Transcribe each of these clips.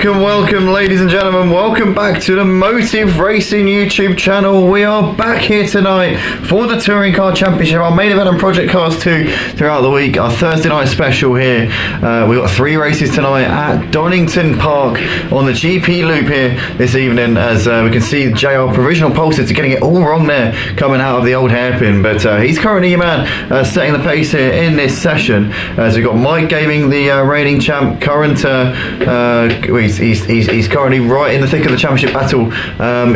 Welcome, ladies and gentlemen. Welcome back to the Motive Racing YouTube channel. We are back here tonight for the Touring Car Championship, our main event on Project Cars 2 throughout the week, our Thursday night special here. We've got 3 races tonight at Donington Park on the GP loop here this evening, as we can see JR Provisional Pulses getting it all wrong there, coming out of the old hairpin, but he's currently your man setting the pace here in this session, as we've got Mike Gaming, the reigning champ, current he's currently right in the thick of the championship battle,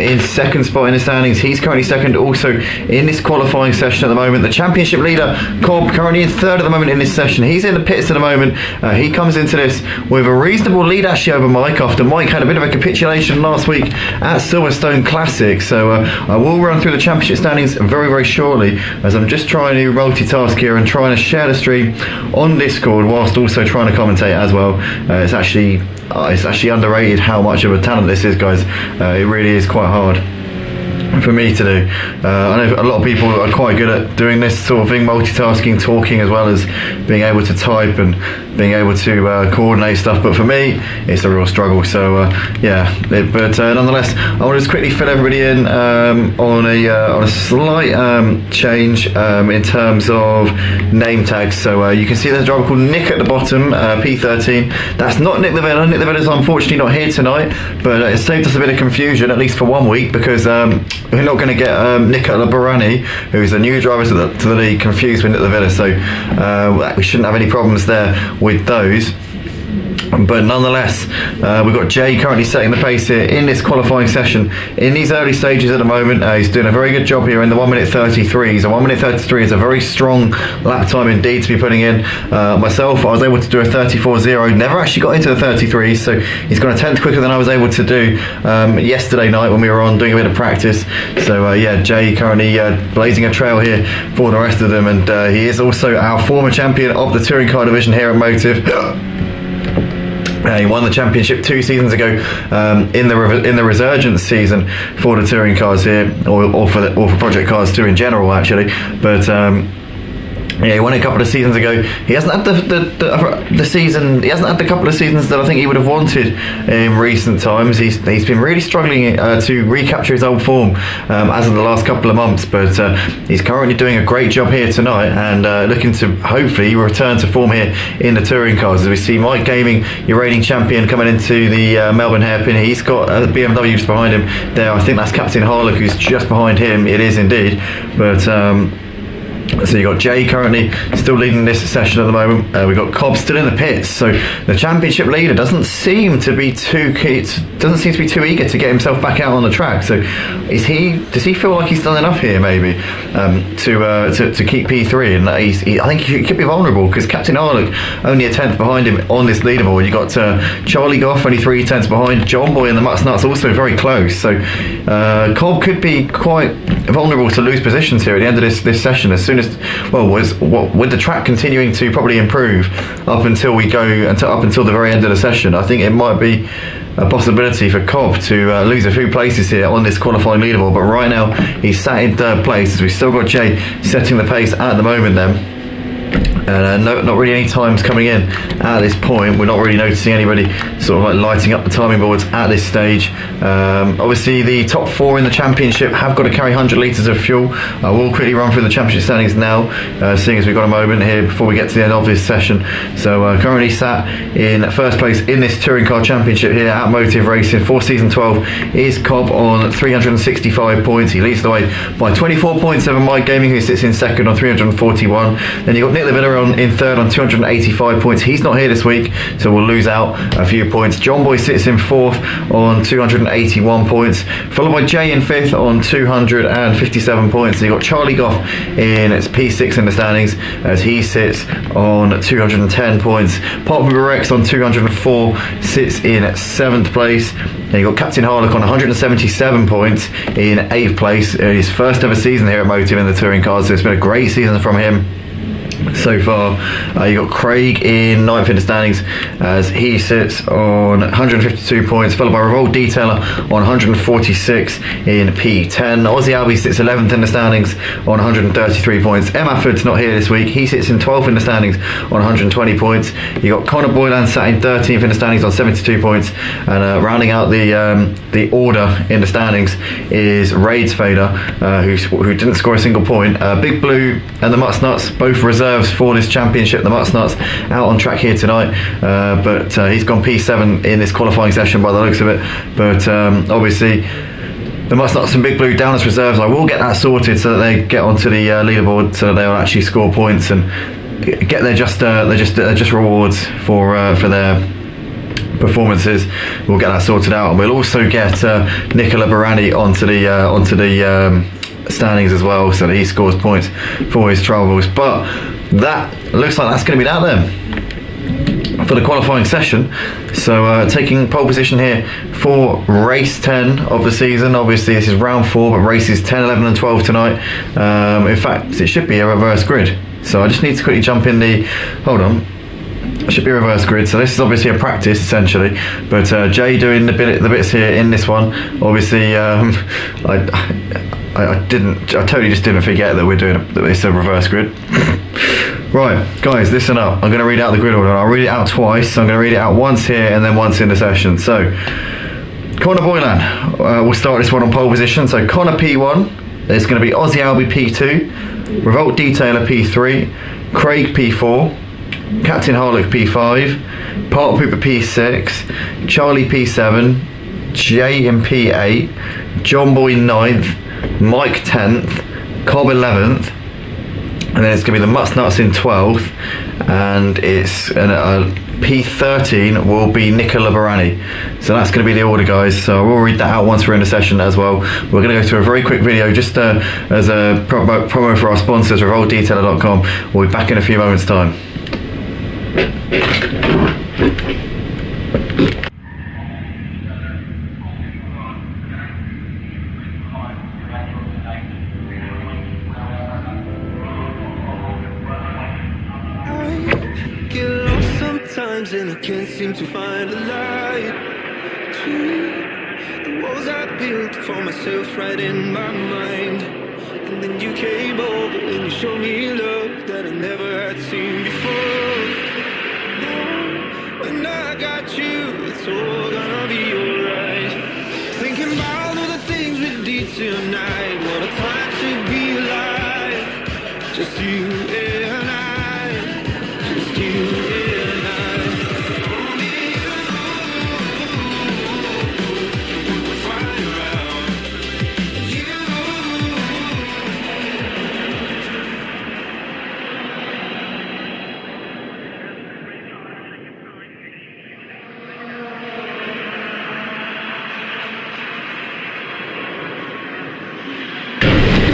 in second spot in the standings. He's currently second also in this qualifying session at the moment. The championship leader Cobb currently in third at the moment in this session. He's in the pits at the moment. He comes into this with a reasonable lead actually over Mike, after Mike had a bit of a capitulation last week at Silverstone Classic. So I will run through the championship standings very shortly, as I'm just trying to multitask here and trying to share the stream on Discord whilst also trying to commentate as well. It's actually underrated how much of a talent this is, guys. It really is quite hard for me to do. I know a lot of people are quite good at doing this sort of thing, multitasking, talking, as well as being able to type and being able to coordinate stuff, but for me it's a real struggle. So but nonetheless, I want to just quickly fill everybody in on a slight change in terms of name tags. So you can see there's a driver called Nick at the bottom, P13. That's not Nick Lavella. Nick Lavella's unfortunately not here tonight, but it saved us a bit of confusion, at least for 1 week, because we're not going to get Nick Labarani, who's a new driver to the league, confused with Nick Lavella. So we shouldn't have any problems there with those. But nonetheless, we've got Jay currently setting the pace here in this qualifying session in these early stages at the moment. He's doing a very good job here in the 1 minute 33. So 1 minute 33 is a very strong lap time indeed to be putting in. Myself, I was able to do a 34.0, never actually got into the 33, so he's gone a tenth quicker than I was able to do yesterday night when we were on doing a bit of practice. So Jay currently blazing a trail here for the rest of them, and he is also our former champion of the Touring Car division here at Motive. He won the championship 2 seasons ago in the resurgence season for the touring cars here, or for Project Cars 2 in general, actually. But he won it a couple of seasons ago. He hasn't had the season. He hasn't had the couple of seasons that I think he would have wanted in recent times. He's been really struggling to recapture his old form as of the last couple of months. But he's currently doing a great job here tonight, and looking to hopefully return to form here in the touring cars. As we see Mike Gaming, your reigning champion, coming into the Melbourne hairpin. He's got BMW just behind him there. I think that's Captain Harlock who's just behind him. It is indeed, but. So you've got Jay currently still leading this session at the moment. We've got Cobb still in the pits. So the championship leader doesn't seem to be too eager to get himself back out on the track. So does he feel like he's done enough here, maybe, to keep P3? And I think he could be vulnerable, because Captain Harlock only a tenth behind him on this leaderboard. You got Charlie Goff only 3 tenths behind. John Boy and the Mutts Nuts also very close. So Cobb could be quite vulnerable to lose positions here at the end of this session, as soon as, with the track continuing to probably improve up until the very end of the session. I think it might be a possibility for Cobb to lose a few places here on this qualifying leaderboard, but right now he's sat in third place, as we've still got Jay setting the pace at the moment then. And not really any times coming in at this point. We're not really noticing anybody sort of like lighting up the timing boards at this stage. Obviously the top 4 in the championship have got to carry 100 litres of fuel. I will quickly run through the championship standings now, seeing as we've got a moment here before we get to the end of this session. So currently sat in first place in this touring car championship here at Motive Racing for season 12 is Cobb on 365 points. He leads the way by 24 points over Mike Gaming, who sits in second on 341. Then you've got Nick Lavilla in third on 285 points. He's not here this week, so we'll lose out a few points. John Boy sits in fourth on 281 points, followed by Jay in fifth on 257 points. And you've got Charlie Goff in P6 in the standings, as he sits on 210 points. Popular Rex on 204 sits in 7th place. And you've got Captain Harlock on 177 points in 8th place. His first ever season here at Motive in the touring cars, so it's been a great season from him. so far. You got Craig in 9th in the standings as he sits on 152 points, followed by Revolt Detailer on 146 in P10. Aussie Albie sits 11th in the standings on 133 points. M. Afford's not here this week. He sits in 12th in the standings on 120 points. You got Connor Boylan sat in 13th in the standings on 72 points, and rounding out the order in the standings is Raids Fader, who didn't score a single point. Big Blue and the Mutts Nuts, both reserves for this championship. The Mutts Nuts out on track here tonight, but he's gone P7 in this qualifying session by the looks of it. But obviously the Mutts Nuts and Big Blue down as reserves. I will get that sorted so that they get onto the leaderboard, so they'll actually score points and get their just rewards for their performances. We'll get that sorted out, and we'll also get Nicola Barani onto the standings as well, so that he scores points for his travels. But that looks like that's going to be that then for the qualifying session. So taking pole position here for race 10 of the season. Obviously this is round 4, but races 10, 11 and 12 tonight. In fact, it should be a reverse grid, so I just need to quickly jump in the it should be a reverse grid. So this is obviously a practice essentially, but Jay doing the bits here in this one. Obviously I totally just didn't forget that it's a reverse grid. Right, guys, listen up. I'm going to read out the grid order. I'll read it out twice. So I'm going to read it out once here and then once in the session. So Connor Boylan will start this one on pole position. So Connor P1, it's going to be Aussie Albie P2, Revolt Detailer P3, Craig P4, Captain Harlock P5, Park Pooper P6, Charlie P7, Jay in P8, John Boy 9th, Mike 10th, Cobb 11th, and then it's going to be the Mutts Nuts in 12th, and it's P13 will be Nicola Barani. So that's going to be the order, guys. So we'll read that out once we're in the session as well. We're going to go through a very quick video just as a promo for our sponsors, RevoltDetailer.com. We'll be back in a few moments' time. And I can't seem to find a light between the walls I built for myself right in my mind. And then you came over and you showed me love that I never had seen before. Now, when I got you, it's all gonna be alright. Thinking about all the things we did tonight. What a time to be alive. Just you and I. Just you and I.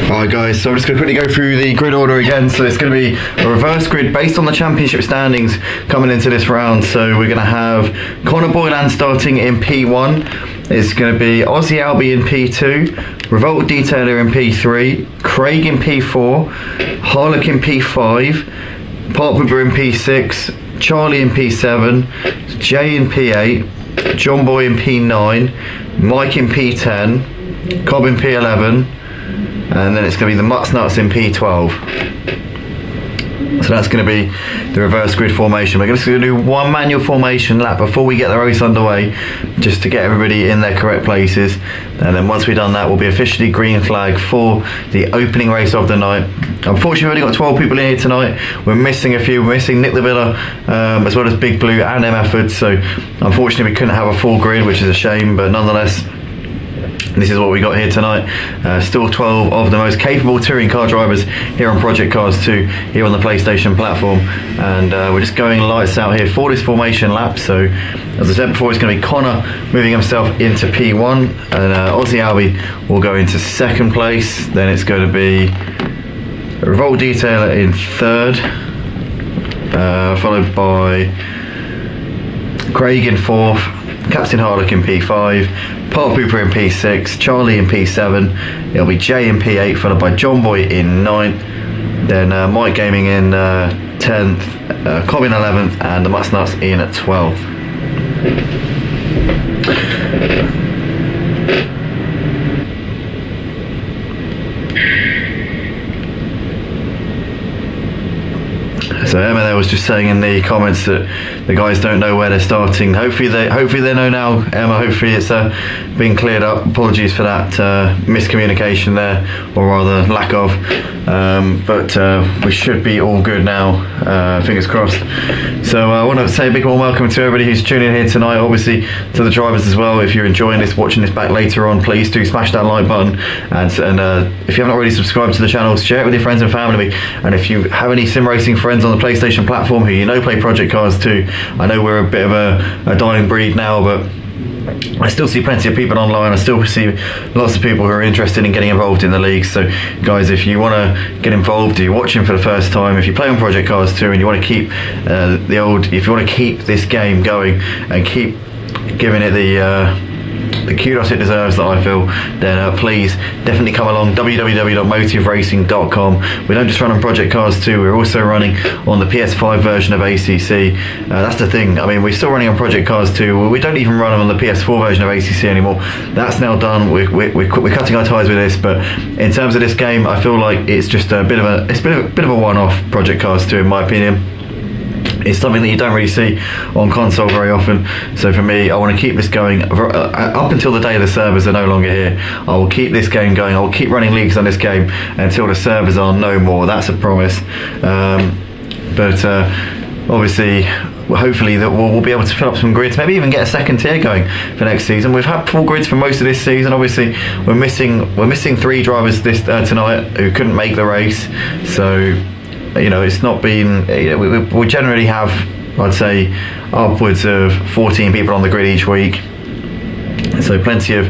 Alright guys, so I'm just going to quickly go through the grid order again. So it's going to be a reverse grid based on the championship standings coming into this round. So we're going to have Connor Boylan starting in P1. It's going to be Aussie Albie in P2, Revolt Detailer in P3, Craig in P4, Harlock in P5, Park Pooper in P6, Charlie in P7, Jay in P8, John Boy in P9, Mike in P10, Cobb in P11, and then it's going to be the Mutts Nuts in P12. So that's going to be the reverse grid formation. We're just going to do one manual formation lap before we get the race underway, just to get everybody in their correct places. And then once we've done that, we'll be officially green flag for the opening race of the night. Unfortunately, we've only got 12 people in here tonight. We're missing a few. We're missing Nick Lavilla, as well as Big Blue and M. Afford. So unfortunately, we couldn't have a full grid, which is a shame, but nonetheless, this is what we got here tonight. Still 12 of the most capable touring car drivers here on Project Cars 2, here on the PlayStation platform. And we're just going lights out here for this formation lap. So, as I said before, it's going to be Connor moving himself into P1, and Aussie Albie will go into second place. Then it's going to be Revolt Detailer in third, followed by Craig in fourth, Captain Harlock in P5, Park Pooper in P6, Charlie in P7, it'll be Jay in P8, followed by John Boy in 9th, Then Mike Gaming in 10th, Cobb in 11th, and the Mutts Nuts in at 12th. So Emma there was just saying in the comments that the guys don't know where they're starting. Hopefully they know now, Emma. Hopefully it's been cleared up. Apologies for that miscommunication there, or rather lack of. But we should be all good now. Fingers crossed. So I want to say a big warm welcome to everybody who's tuning in here tonight. Obviously to the drivers as well. If you're enjoying this, watching this back later on, please do smash that like button. And if you haven't already subscribed to the channel, share it with your friends and family. And if you have any sim racing friends on the PlayStation platform who you know play Project Cars 2, I know we're a bit of a dying breed now, but I still see plenty of people online. I still see lots of people who are interested in getting involved in the league. So guys, if you want to get involved, if you're watching for the first time, if you play on Project Cars 2 and you want to keep if you want to keep this game going and keep giving it the kudos it deserves, that I feel, then please definitely come along. www.motiveracing.com. We don't just run on Project Cars 2, we're also running on the PS5 version of ACC. That's the thing, I mean, we're still running on Project Cars 2. We don't even run on the PS4 version of ACC anymore. That's now done. We're cutting our ties with this, but in terms of this game, I feel like it's just a bit of a one-off, Project Cars 2, in my opinion. It's something that you don't really see on console very often. So for me, I want to keep this going up until the day the servers are no longer here. I will keep this game going. I will keep running leagues on this game until the servers are no more. That's a promise. But obviously, hopefully that we'll be able to fill up some grids, maybe even get a second tier going for next season. We've had full grids for most of this season. Obviously, we're missing 3 drivers this tonight who couldn't make the race. So you know, it's not been, we generally have, I'd say, upwards of 14 people on the grid each week. So plenty of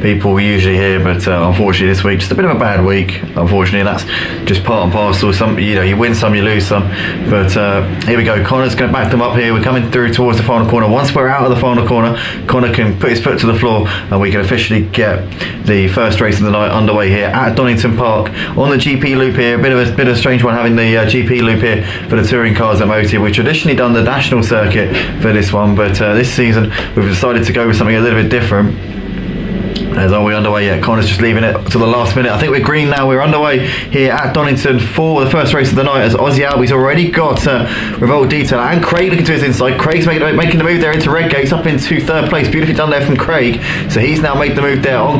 people usually here, but unfortunately this week just a bit of a bad week. Unfortunately, that's just part and parcel. Some, you win some, you lose some. But here we go. Connor's going to back them up here. We're coming through towards the final corner. Once we're out of the final corner, Connor can put his foot to the floor, and we can officially get the first race of the night underway here at Donington Park on the GP loop here. A bit of a strange one having the GP loop here for the touring cars at Motive. We've traditionally done the national circuit for this one, but this season we've decided to go with something a little bit different. As are we underway yet? Connor's just leaving it to the last minute. I think we're green now. We're underway here at Donington for the first race of the night, as Aussie Albie's already got Revolt Detail and Craig looking to his inside. Craig's making the move there into Redgate's up into third place. Beautifully done there from Craig. So he's now made the move there on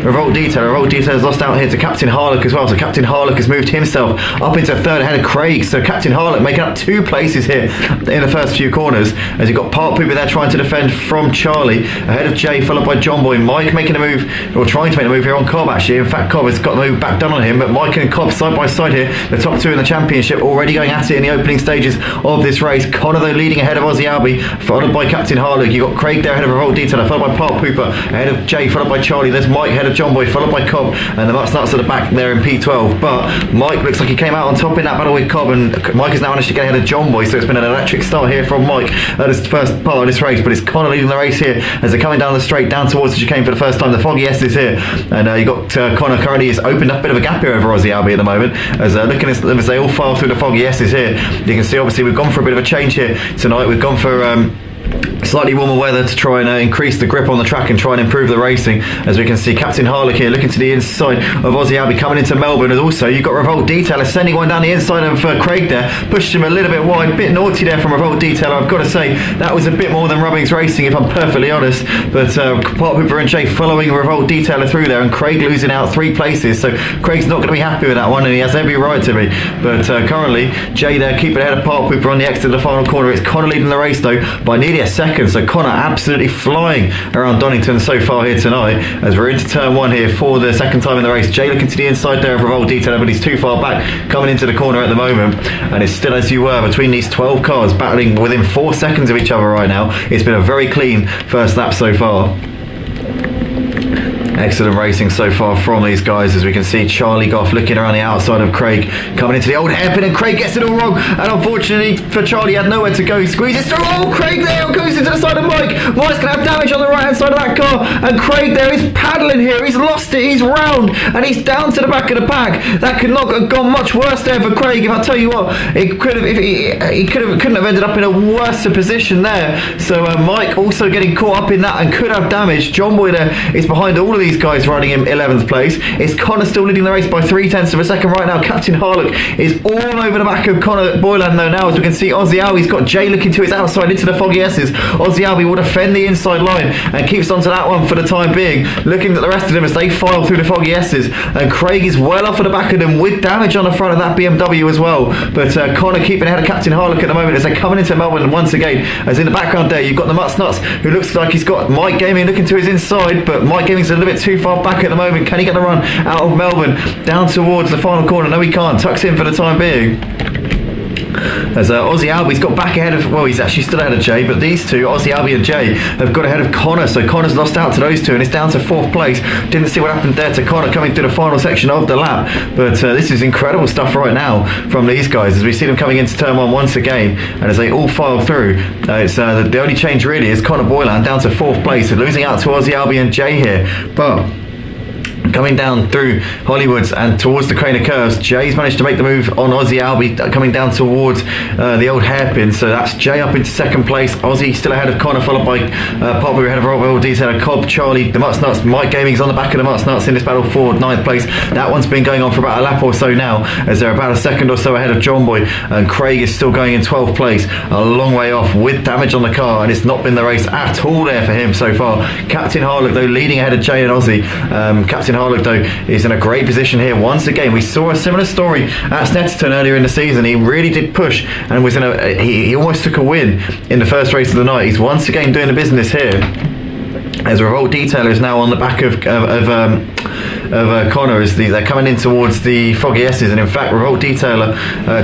Revolt Detail. Revolt Detail has lost out here to Captain Harlock as well. So Captain Harlock has moved himself up into third ahead of Craig. So Captain Harlock making up 2 places here in the first few corners, as you've got Park Pooper there trying to defend from Charlie ahead of Jay, followed by John Boy. Mike making a move, or trying to make a move here on Cobb actually. In fact, Cobb has got the move back done on him, but Mike and Cobb side by side here, the top 2 in the championship, already going at it in the opening stages of this race. Connor though leading ahead of Aussie Albie, followed by Captain Harlock. You've got Craig there ahead of Revolt Detailer, followed by Park Pooper, ahead of Jay, followed by Charlie. There's Mike ahead of John Boy, followed by Cobb, and the Mutts Nuts at the back there in P12. But Mike looks like he came out on top in that battle with Cobb, and Mike is now managed to get ahead of John Boy, so it's been an electric start here from Mike at his first part of this race. But it's Connor leading the race here as they're coming down the straight down towards the chicane for the first time. The Foggy S is here, and you got Connor currently has opened up a bit of a gap here over Aussie Albie at the moment, as looking at them as they all file through the Foggy S's here. You can see obviously we've gone for a bit of a change here tonight. We've gone for slightly warmer weather to try and increase the grip on the track and try and improve the racing. As we can see, Captain Harlock here looking to the inside of Aussie Albie coming into Melbourne, and also you've got Revolt Detail sending one down the inside of Craig there, pushed him a little bit wide, bit naughty there from Revolt Detail. I've got to say that was a bit more than Rubbings Racing, if I'm perfectly honest. But Park Hooper and Jay following Revolt Detailer through there, and Craig losing out 3 places, so Craig's not going to be happy with that one, and he has every right to be. But currently Jay there keeping ahead of Park Hooper on the exit of the final corner. It's Connor leading the race though by nearly a second, so Connor absolutely flying around Donington so far here tonight, as we're into turn 1 here for the second time in the race. Jay looking to the inside there of Revolt Detail, but he's too far back coming into the corner at the moment, and it's still as you were between these 12 cars battling within 4 seconds of each other right now. It's been a very clean first lap so far. Excellent racing so far from these guys, as we can see Charlie Goff looking around the outside of Craig, coming into the old hairpin, and Craig gets it all wrong, and unfortunately for Charlie, he had nowhere to go. He squeezes through. Oh, Craig there goes into the side of Mike. Mike's going to have damage on the right hand side of that car, and Craig there is paddling here. He's lost it. He's round, and he's down to the back of the pack. That could not have gone much worse there for Craig. If I tell you what, it could have. He couldn't have ended up in a worse position there. So Mike also getting caught up in that and could have damage. John Boy there is behind all of these guys running in 11th place. It's Connor still leading the race by 0.3 of a second right now. Captain Harlock is all over the back of Connor Boylan though now, as we can see Ozzy Albi's got Jay looking to his outside into the foggy S's. Ozzy Albi will defend the inside line and keeps onto that one for the time being, looking at the rest of them as they file through the foggy S's, and Craig is well off at the back of them with damage on the front of that BMW as well. But Connor keeping ahead of Captain Harlock at the moment as they're coming into Melbourne once again. As in the background there you've got the Mutts Nuts, who looks like he's got Mike Gaming looking to his inside, but Mike Gaming's a little bit too far back at the moment. Can he get the run out of Melbourne down towards the final corner? No, he can't. Tucks in for the time being. As Ozzy Albi's got back ahead of, well, he's actually still ahead of Jay, but these two, Ozzy Albi and Jay, have got ahead of Connor, so Connor's lost out to those two and it's down to 4th place. Didn't see what happened there to Connor coming through the final section of the lap, but this is incredible stuff right now from these guys as we see them coming into turn 1 once again, and as they all file through. It's the only change really is Connor Boylan down to 4th place, losing out to Ozzy Albi and Jay here, but coming down through Hollywoods and towards the Crane of Curves, Jay's managed to make the move on Ozzy Albi coming down towards the old hairpin, so that's Jay up into 2nd place. Ozzy still ahead of Connor, followed by Popper ahead of Royal Detail, Cobb, Charlie, the Mutts Nuts. Mike Gaming's on the back of the Mutts Nuts in this battle for 9th place. That one's been going on for about a lap or so now, as they're about a second or so ahead of John Boy, and Craig is still going in 12th place, a long way off with damage on the car, and it's not been the race at all there for him so far. Captain Harlock though leading ahead of Jay and Ozzy. Captain Harlock though is in a great position here once again. We saw a similar story at Snetterton earlier in the season. He really did push and was he almost took a win in the first race of the night. He's once again doing the business here, as Revolt Detailer is now on the back of Connor as they're coming in towards the foggy S's, and in fact Revolt Detailer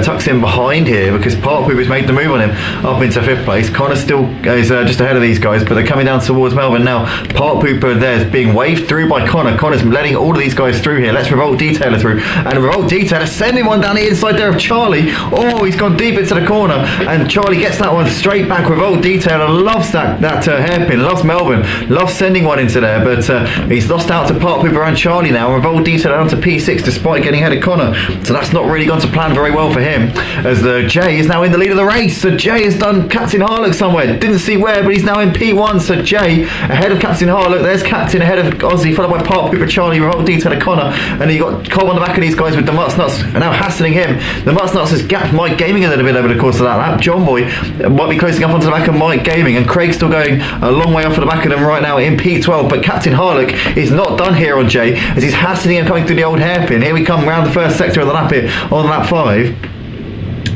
tucks in behind here because Park Pooper's made the move on him up into 5th place. Connor still is just ahead of these guys, but they're coming down towards Melbourne now. Park Pooper there is being waved through by Connor. Connor's letting all of these guys through here. Let's Revolt Detailer through, and Revolt Detailer sending one down the inside there of Charlie. Oh, he's gone deep into the corner, and Charlie gets that one straight back. Revolt Detailer loves that hairpin, loves Melbourne, loves sending one into there, but he's lost out to Park Pooper and Charlie now. Revolt Detailer down to P6 despite getting ahead of Connor, so that's not really gone to plan very well for him, as Jay is now in the lead of the race. So Jay has done Captain Harlock somewhere, didn't see where, but he's now in P1. So Jay ahead of Captain Harlock. There's Captain ahead of Ozzy, followed by Park Pooper, Charlie, Revolt Detailer, Connor, and then you got Cobb on the back of these guys with the Mutts Nuts and now hassling him. The Mutts Nuts has gapped Mike Gaming a little bit over the course of that lap. John Boy might be closing up onto the back of Mike Gaming, and Craig's still going a long way off of the back of them right now in P12, but Captain Harlock is not done here on Jay as he's hassling him coming through the old hairpin. Here we come round the first sector of the lap here on lap 5.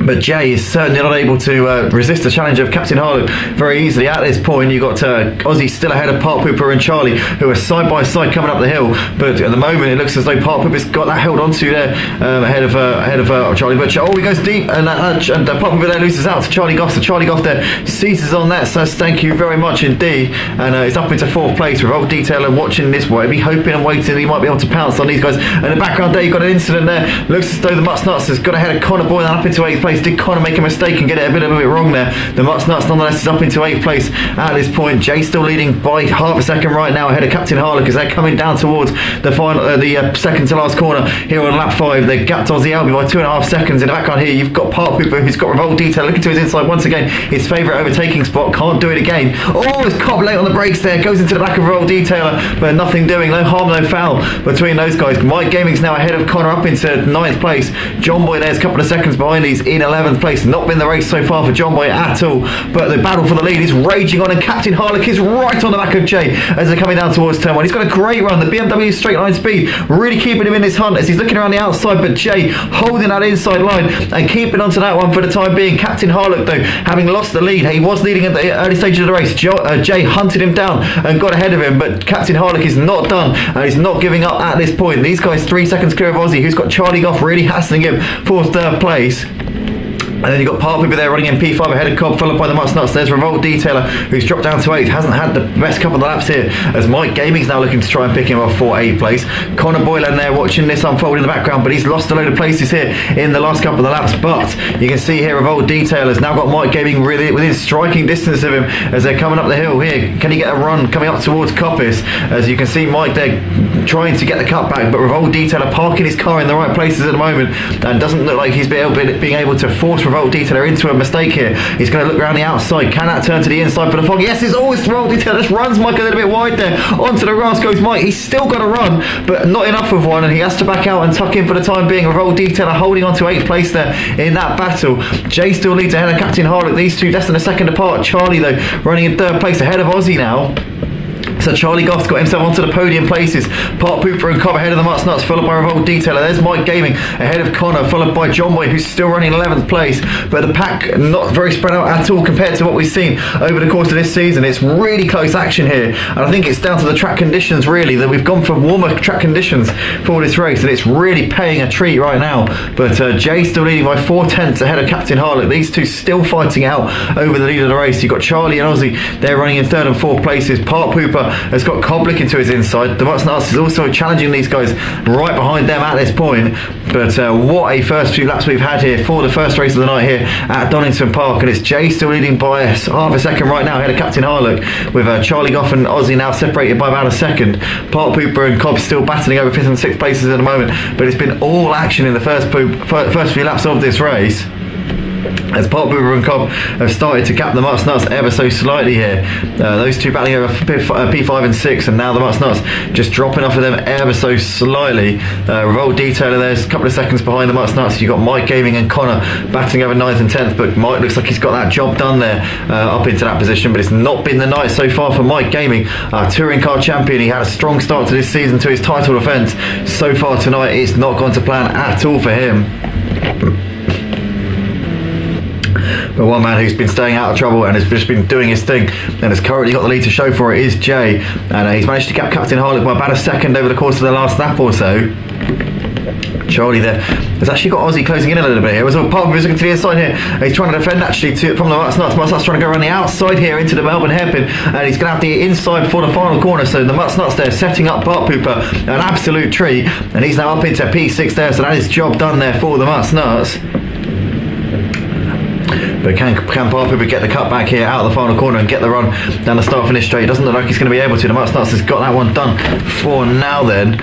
But Jay is certainly not able to resist the challenge of Captain Harlock very easily at this point. You've got Ozzy still ahead of Park Pooper and Charlie, who are side by side coming up the hill, but at the moment it looks as though Park Pooper's got that held onto there ahead of Charlie. But he goes deep, and Park Pooper there loses out to Charlie Goff. So Charlie Goff there seizes on that, so thank you very much indeed, and it's up into 4th place. Revolt Detailer watching this way, be hoping and waiting he might be able to pounce on these guys. And in the background there you've got an incident there. Looks as though the Mutts Nuts has got ahead of Connor Boylan up into 8th place. Did Connor make a mistake and get it a bit wrong there? The Mutts Nuts nonetheless is up into 8th place at this point. Jay still leading by half a second right now ahead of Captain Harlock as they're coming down towards the final, the second to last corner here on lap 5. They gapped Ozzy Albi by 2.5 seconds. In the background here you've got Park Pooper, who's got Revolt Detail looking to his inside once again. His favourite overtaking spot, can't do it again. Oh, it's Cobb late on the brakes there, goes into the back of Revolt Detailer, but nothing doing, no harm, no foul between those guys. Mike Gaming's now ahead of Connor up into 9th place. John Boy there's a couple of seconds behind. He's in 11th place. Not been the race so far for John Boy at all, but the battle for the lead is raging on, and Captain Harlock is right on the back of Jay as they're coming down towards turn 1. He's got a great run. The BMW straight line speed really keeping him in this hunt as he's looking around the outside, but Jay holding that inside line and keeping onto that one for the time being. Captain Harlock though, having lost the lead, he was leading at the early stages of the race. Jay hunted him down and got ahead of him, but Captain Harlock is not done and he's not giving up at this point. These guys 3 seconds clear of Ozzy, who's got Charlie Goff really hassling him for 3rd place. And then you've got Park Hooper there running in P5 ahead of Cobb, followed by the Mutt's Nuts. There's Revolt Detailer, who's dropped down to 8th. Hasn't had the best couple of laps here, as Mike Gaming's now looking to try and pick him off for 8th place. Connor Boylan there watching this unfold in the background, but he's lost a load of places here in the last couple of the laps. But you can see here Revolt Detailer's now got Mike Gaming really within striking distance of him as they're coming up the hill here. Can he get a run coming up towards Coppice? As you can see Mike there trying to get the cut back, but Revolt Detailer parking his car in the right places at the moment, and doesn't look like he's being able to force Revolt Detailer into a mistake here. He's going to look around the outside. Can that turn to the inside for the fog? Yes, it's always Revolt Detailer. Just runs Mike a little bit wide there. Onto the grass goes Mike. He's still got a run, but not enough of one, and he has to back out and tuck in for the time being. Revolt Detailer holding on to 8th place there in that battle. Jay still leads ahead of Captain Harlock. These two less than a second apart. Charlie though running in 3rd place ahead of Aussie now. So Charlie Goff's got himself onto the podium places. Park Pooper and Cobb ahead of the Mutt's Nuts, followed by Revolt Detailer. There's Mike Gaming ahead of Connor, followed by John Boy, who's still running 11th place. But the pack not very spread out at all compared to what we've seen over the course of this season. It's really close action here, and I think it's down to the track conditions really, that we've gone for warmer track conditions for this race, and it's really paying a treat right now. But Jay still leading by 4/10 ahead of Captain Harlock. These two still fighting out over the lead of the race. You've got Charlie and Aussie, they're running in 3rd and 4th places. Park Pooper has got Cobb looking to his inside. The Mutt's Nuts is also challenging these guys right behind them at this point. But what a first few laps we've had here for the first race of the night here at Donington Park, and it's Jay still leading by half a second right now ahead of Captain Harlock, with Charlie Goff and Aussie now separated by about a second. Park Pooper and Cobb still battling over 5th and 6th places at the moment, but it's been all action in the first few laps of this race, as Park Pooper and Cobb have started to gap the Mutt's Nuts ever so slightly here. Those two battling over P5 and 6, and now the Mutt's Nuts just dropping off of them ever so slightly. Revolt Detailer there's a couple of seconds behind the Mutt's Nuts. You've got Mike Gaming and Connor battling over 9th and 10th, but Mike looks like he's got that job done there up into that position. But it's not been the night so far for Mike Gaming, our touring car champion. He had a strong start to this season to his title defence. So far tonight it's not gone to plan at all for him. But one man who's been staying out of trouble and has just been doing his thing and has currently got the lead to show for it is Jay, and he's managed to gap Captain Harlock by about a second over the course of the last lap or so. Charlie there has actually got Aussie closing in a little bit here. It was all part of him looking to the inside here. He's trying to defend actually from the Mutt's Nuts. Mutt's Nuts trying to go around the outside here into the Melbourne hairpin, and he's going to have the inside before the final corner. So the Mutt's Nuts there setting up Park Pooper an absolute treat, and he's now up into P6 there. So that is job done there for the Mutt's Nuts. But can Park Pooper get the cut back here out of the final corner and get the run down the start finish straight? Doesn't look like he's going to be able to. The Mutt's Nuts has got that one done for now then.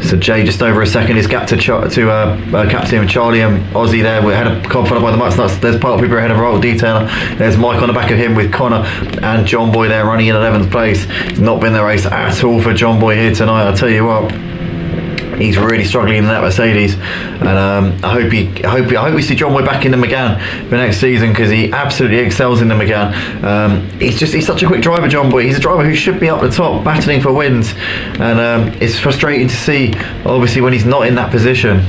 So Jay just over a second is gap to Captain Charlie and Aussie there. We're ahead of Cobb, followed by the Mutt's Nuts. There's Park Pooper ahead of Revolt Detailer. There's Mike on the back of him with Connor and John Boy there running in 11th place. It's not been the race at all for John Boy here tonight, I'll tell you what. He's really struggling in that Mercedes, and I hope we see John Boy back in the McGann for next season, because he absolutely excels in the McGann. He's such a quick driver, John Boy. He's a driver who should be up the top battling for wins, and it's frustrating to see obviously when he's not in that position.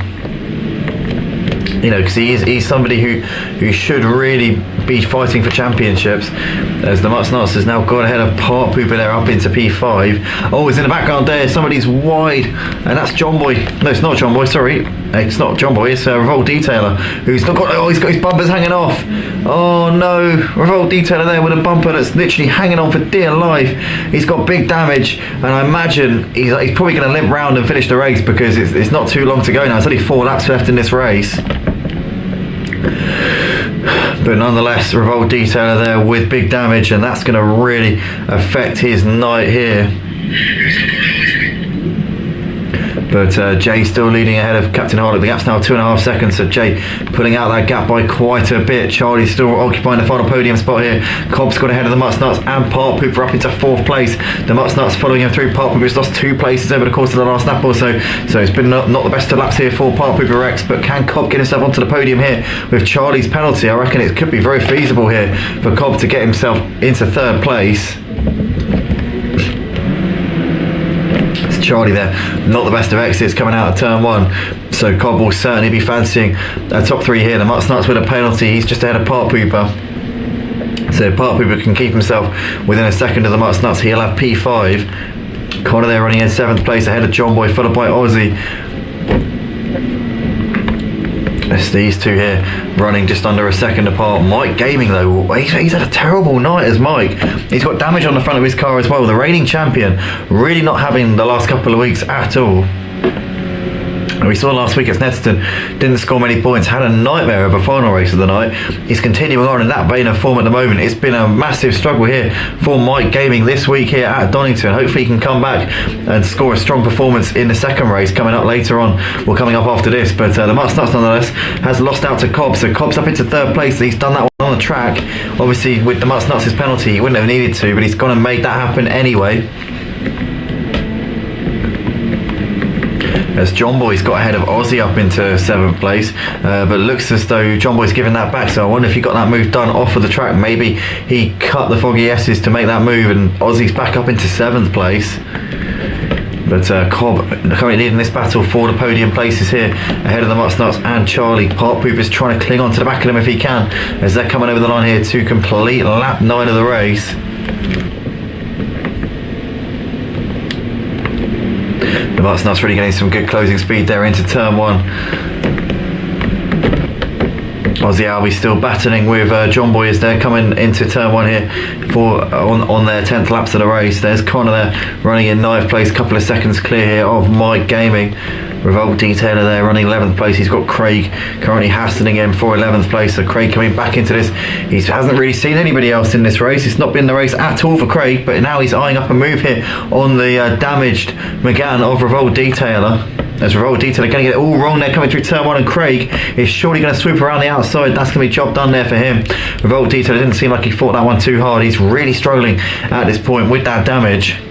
You know, because he's somebody who should really be fighting for championships. As the Mutt's Nuts has now gone ahead of Park Pooper there up into P5. Oh, it's in the background there. Somebody's wide, and that's John Boy. No, it's not John Boy. Sorry, it's not John Boy. It's Revolt Detailer who's not got. Oh, he's got his bumpers hanging off. Oh no, Revolt Detailer there with a bumper that's literally hanging on for dear life. He's got big damage, and I imagine he's probably going to limp round and finish the race, because it's not too long to go now. It's only 4 laps left in this race. But nonetheless, Revolt Detailer there with big damage, and that's going to really affect his night here. But Jay's still leading ahead of Captain Harlock. The gap's now 2.5 seconds, so Jay pulling out that gap by quite a bit. Charlie's still occupying the final podium spot here. Cobb's got ahead of the Mutt's Nuts and Park Pooper up into 4th place. The Mutt's Nuts following him through. Park Pooper's lost 2 places over the course of the last lap or so. So it's been not the best of laps here for Park Pooper Rex, but can Cobb get himself onto the podium here with Charlie's penalty? I reckon it could be very feasible here for Cobb to get himself into 3rd place. Charlie there, not the best of exits coming out of turn 1, so Cobb will certainly be fancying a top 3 here. The Mutt's Nuts with a penalty, he's just ahead of Park Pooper, so if Park Pooper can keep himself within a second of the Mutt's Nuts, he'll have P5. Connor there running in 7th place ahead of John Boy, followed by Aussie. It's these two here running just under a second apart. Mike Gaming though, he's had a terrible night as Mike. He's got damage on the front of his car as well. The reigning champion really not having the last couple of weeks at all. We saw last week at Snetterton, didn't score many points, had a nightmare of a final race of the night. He's continuing on in that vein of form at the moment. It's been a massive struggle here for Mike Gaming this week here at Donington. Hopefully he can come back and score a strong performance in the second race coming up later on, or coming up after this. But the Mutts Nuts nonetheless has lost out to Cobb, so Cobb's up into third place. He's done that one on the track. Obviously with the Mutts Nuts' penalty he wouldn't have needed to, but he's gone and made that happen anyway. As John Boy's got ahead of Aussie up into 7th place, but looks as though John Boy's giving that back, so I wonder if he got that move done off of the track. Maybe he cut the foggy S's to make that move and Aussie's back up into 7th place. But Cobb currently leading this battle for the podium places here ahead of the Mutts Nuts and Charlie. Park Poop is trying to cling on to the back of them if he can, as they're coming over the line here to complete lap 9 of the race. The Mutts Nuts really getting some good closing speed there into turn 1. Aussie Albie still battling with John Boy as they're coming into turn 1 here for on their 10th laps of the race. There's Connor there running in 9th place, couple of seconds clear here of Mike Gaming. Revolt Detailer there running 11th place. He's got Craig currently hassling him for 11th place, so Craig coming back into this. He hasn't really seen anybody else in this race. It's not been the race at all for Craig, but now he's eyeing up a move here on the damaged McGann of Revolt Detailer. As Revolt Detailer going to get it all wrong there coming through turn 1, and Craig is surely going to swoop around the outside. That's going to be job done there for him. Revolt Detailer didn't seem like he fought that one too hard. He's really struggling at this point with that damage.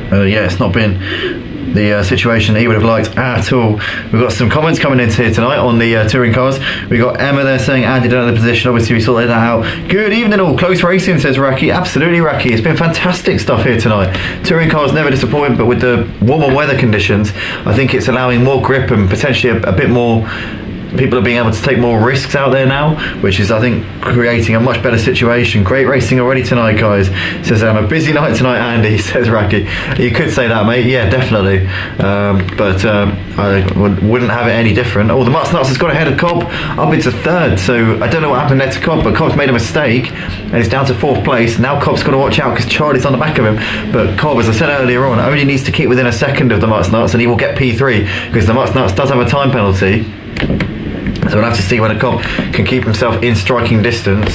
Yeah, it's not been the situation he would have liked at all. We've got some comments coming in here tonight on the touring cars. We got Emma there saying Andy don't know the position. Obviously we sorted that out. Good evening all. Close racing, says Raki. Absolutely, Raki. It's been fantastic stuff here tonight. Touring cars never disappoint, but with the warmer weather conditions, I think it's allowing more grip and potentially a bit more. People are being able to take more risks out there now, which is, I think, creating a much better situation. Great racing already tonight, guys. Says a busy night tonight, Andy, says Raki. You could say that, mate. Yeah, definitely. But I wouldn't have it any different. Oh, the Mutts Nuts has got ahead of Cobb up into 3rd, so I don't know what happened there to Cobb, but Cobb's made a mistake and he's down to 4th place. Now Cobb's got to watch out because Charlie's on the back of him, but Cobb, as I said earlier on, only needs to keep within a second of the Mutts Nuts and he will get P3, because the Mutts Nuts does have a time penalty. So we'll have to see whether Cobb can keep himself in striking distance.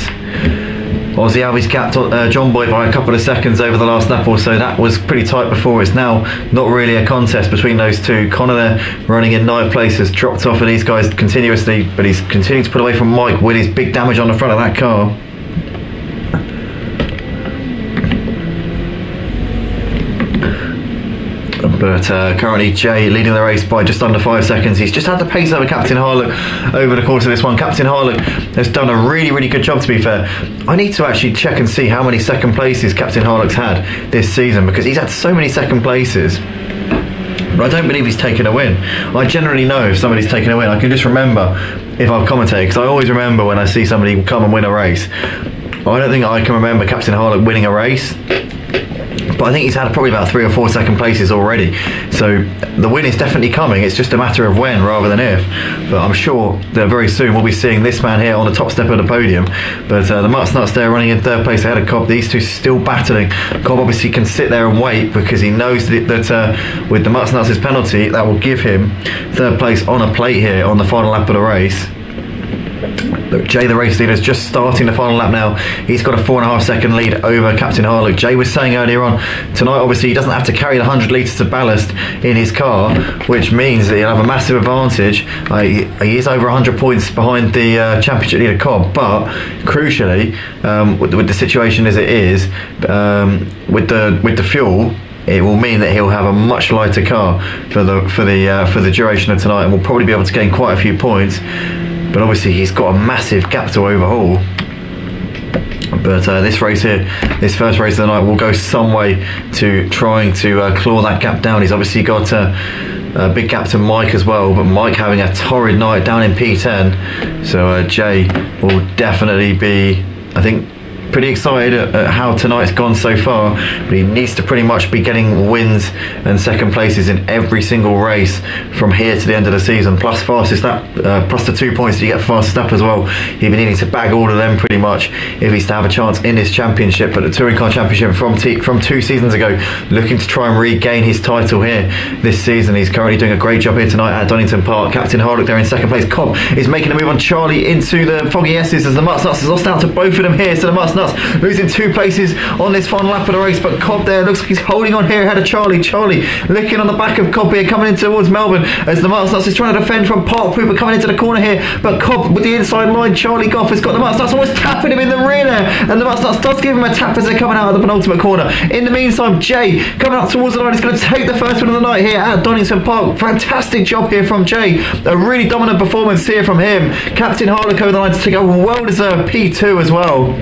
Aussie Albie's capped John Boy by a couple of seconds over the last lap or so. That was pretty tight before. It's now not really a contest between those two. Connor there running in 9th place has dropped off of these guys continuously, but he's continuing to put away from Mike with his big damage on the front of that car. But currently Jay leading the race by just under 5 seconds. He's just had the pace over Captain Harlock over the course of this one. Captain Harlock has done a really good job, to be fair. I need to actually check and see how many second places Captain Harlock's had this season, because he's had so many second places. But I don't believe he's taken a win. I generally know if somebody's taken a win. I can just remember if I've commentated, because I always remember when I see somebody come and win a race. I don't think I can remember Captain Harlock winning a race, but I think he's had probably about 3 or 4 second places already. So the win is definitely coming. It's just a matter of when rather than if. But I'm sure that very soon we'll be seeing this man here on the top step of the podium. But the Mutts Nuts there running in 3rd place ahead of Cobb. These two still battling. Cobb obviously can sit there and wait because he knows that with the Mutts Nuts' penalty, that will give him 3rd place on a plate here on the final lap of the race. Look, Jay the race leader is just starting the final lap now. He's got a 4.5 second lead over Captain Harlock. Jay was saying earlier on, tonight obviously he doesn't have to carry the 100 litres of ballast in his car, which means that he'll have a massive advantage. He is over 100 points behind the championship leader Cobb, but crucially, with the situation as it is, with the fuel, it will mean that he'll have a much lighter car for the duration of tonight, and will probably be able to gain quite a few points. But obviously he's got a massive gap to overhaul. But this race here, this first race of the night, will go some way to trying to claw that gap down. He's obviously got a big gap to Mike as well, but Mike having a torrid night down in P10. So Jay will definitely be, I think, pretty excited at how tonight's gone so far, but he needs to pretty much be getting wins and second places in every single race from here to the end of the season, plus fastest lap, plus the 2 points that you get fastest lap as well. He'll be needing to bag all of them pretty much if he's to have a chance in this championship. But the Touring Car Championship from 2 seasons ago, looking to try and regain his title here this season. He's currently doing a great job here tonight at Donington Park. Captain Harlock there in second place. Cobb is making a move on Charlie into the Foggy S's as the Mutts Nuts has lost out to both of them here. So the Mutts Nuts losing 2 places on this final lap of the race, but Cobb there looks like he's holding on here ahead of Charlie. Charlie licking on the back of Cobb here, coming in towards Melbourne as the Mutts Nuts is trying to defend from Park Pooper coming into the corner here, but Cobb with the inside line. Charlie Goff has got the Mutts Nuts almost tapping him in the rear there, and the Mutts Nuts does give him a tap as they're coming out of the penultimate corner. In the meantime, Jay coming up towards the line is going to take the first one of the night here at Donington Park. Fantastic job here from Jay, a really dominant performance here from him. Captain Harlock over the line to take a well-deserved P2 as well.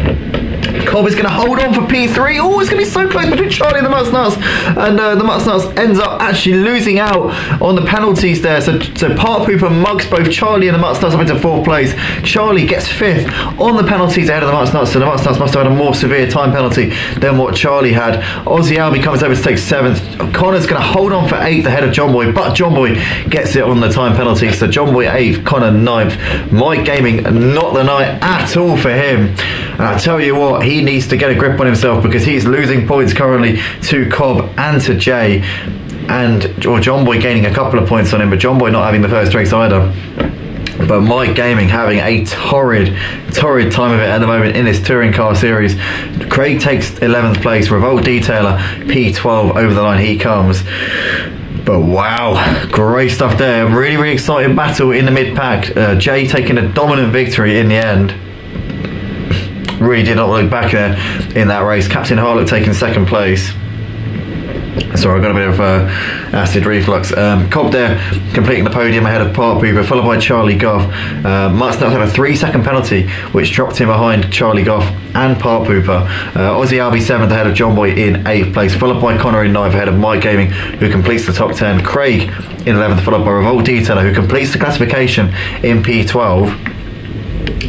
Cobb is going to hold on for P3. Oh, it's going to be so close between Charlie and the Mutts Nuts, and the Mutts Nuts ends up actually losing out on the penalties there. So Park Pooper mugs both Charlie and the Mutts Nuts up into 4th place. Charlie gets 5th on the penalties ahead of the Mutts Nuts, so the Mutts Nuts must have had a more severe time penalty than what Charlie had. Aussie Albie comes over to take 7th. Connor's going to hold on for 8th ahead of John Boy, but John Boy gets it on the time penalty. So John Boy 8th, Connor 9th. Mike Gaming, not the night at all for him. And I tell you what, he needs to get a grip on himself because he's losing points currently to Cobb and to Jay, or John Boy gaining a couple of points on him, but John Boy not having the first race either. But Mike Gaming having a torrid time of it at the moment in this touring car series. Craig takes 11th place. Revolt Detailer P12 over the line he comes. But wow, great stuff there. Really, really exciting battle in the mid-pack. Jay taking a dominant victory in the end. Really did not look back there in that race. Captain Harlock taking 2nd place. Sorry, I got a bit of acid reflux. Cobb there completing the podium ahead of Park Pooper, followed by Charlie Goff. Mutts Nuts had a 3-second penalty, which dropped him behind Charlie Goff and Park Pooper. Aussie Albie 7th ahead of John Boy in 8th place, followed by Connor in 9th ahead of Mike Gaming, who completes the top 10. Craig in 11th, followed by Revolt Detailer, who completes the classification in P12.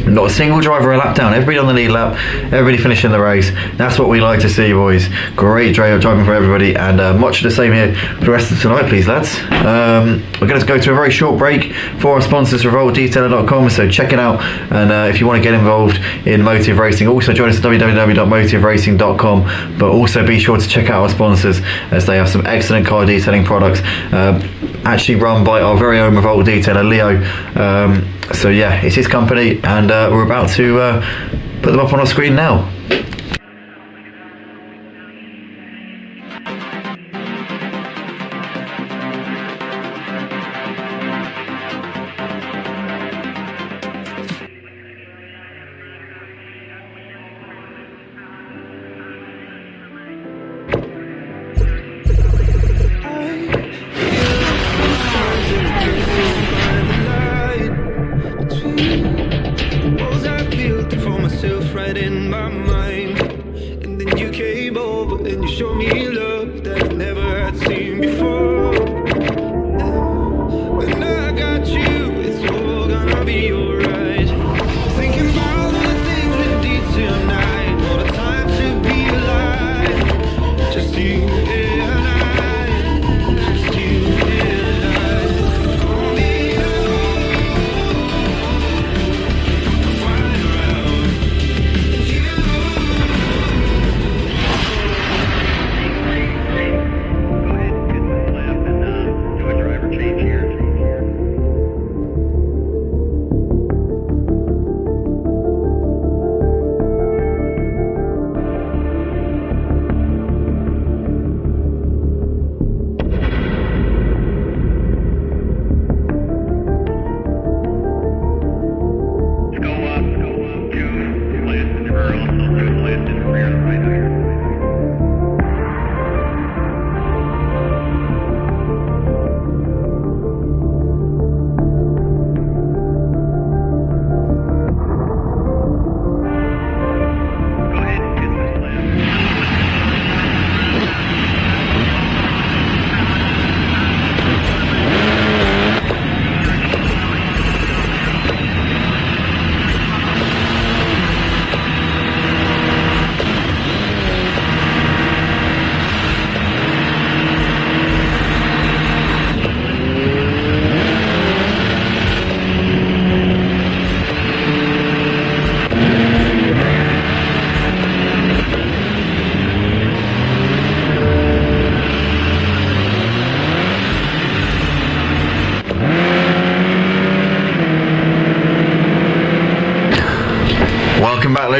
Not a single driver a lap down, everybody on the lead lap, everybody finishing the race. That's what we like to see, boys. Great driving for everybody, and much of the same here for the rest of tonight, please, lads. We're going to go to a very short break for our sponsors, revoltdetailer.com, so check it out, and if you want to get involved in motive racing, also join us at www.motiveracing.com, but also be sure to check out our sponsors as they have some excellent car detailing products, actually run by our very own Revolt Detailer, Leo. So yeah, it's his company, and we're about to put them up on our screen now. In my mind, and then you came over and you showed me love that I never had seen before. When I got you, it's all gonna be alright. Thinking about all the things we did tonight, what a time to be alive. Just you and I, just you and I.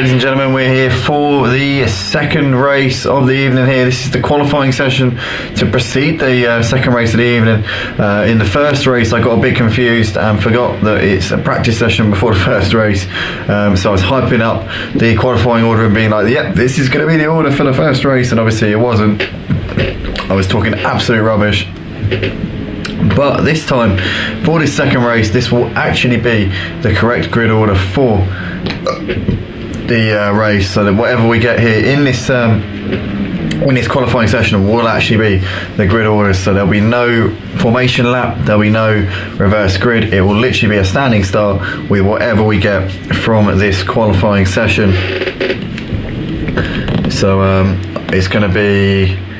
ladies and gentlemen, we're here for the second race of the evening here. This is the qualifying session to precede the second race of the evening. In the first race I got a bit confused and forgot that it's a practice session before the first race, so I was hyping up the qualifying order and being like, yep, this is going to be the order for the first race, and obviously it wasn't. I was talking absolute rubbish. But this time, for this second race, this will actually be the correct grid order for the race, so that whatever we get here in this qualifying session will actually be the grid orders. So there'll be no formation lap, there'll be no reverse grid. It will literally be a standing start with whatever we get from this qualifying session. So it's going to be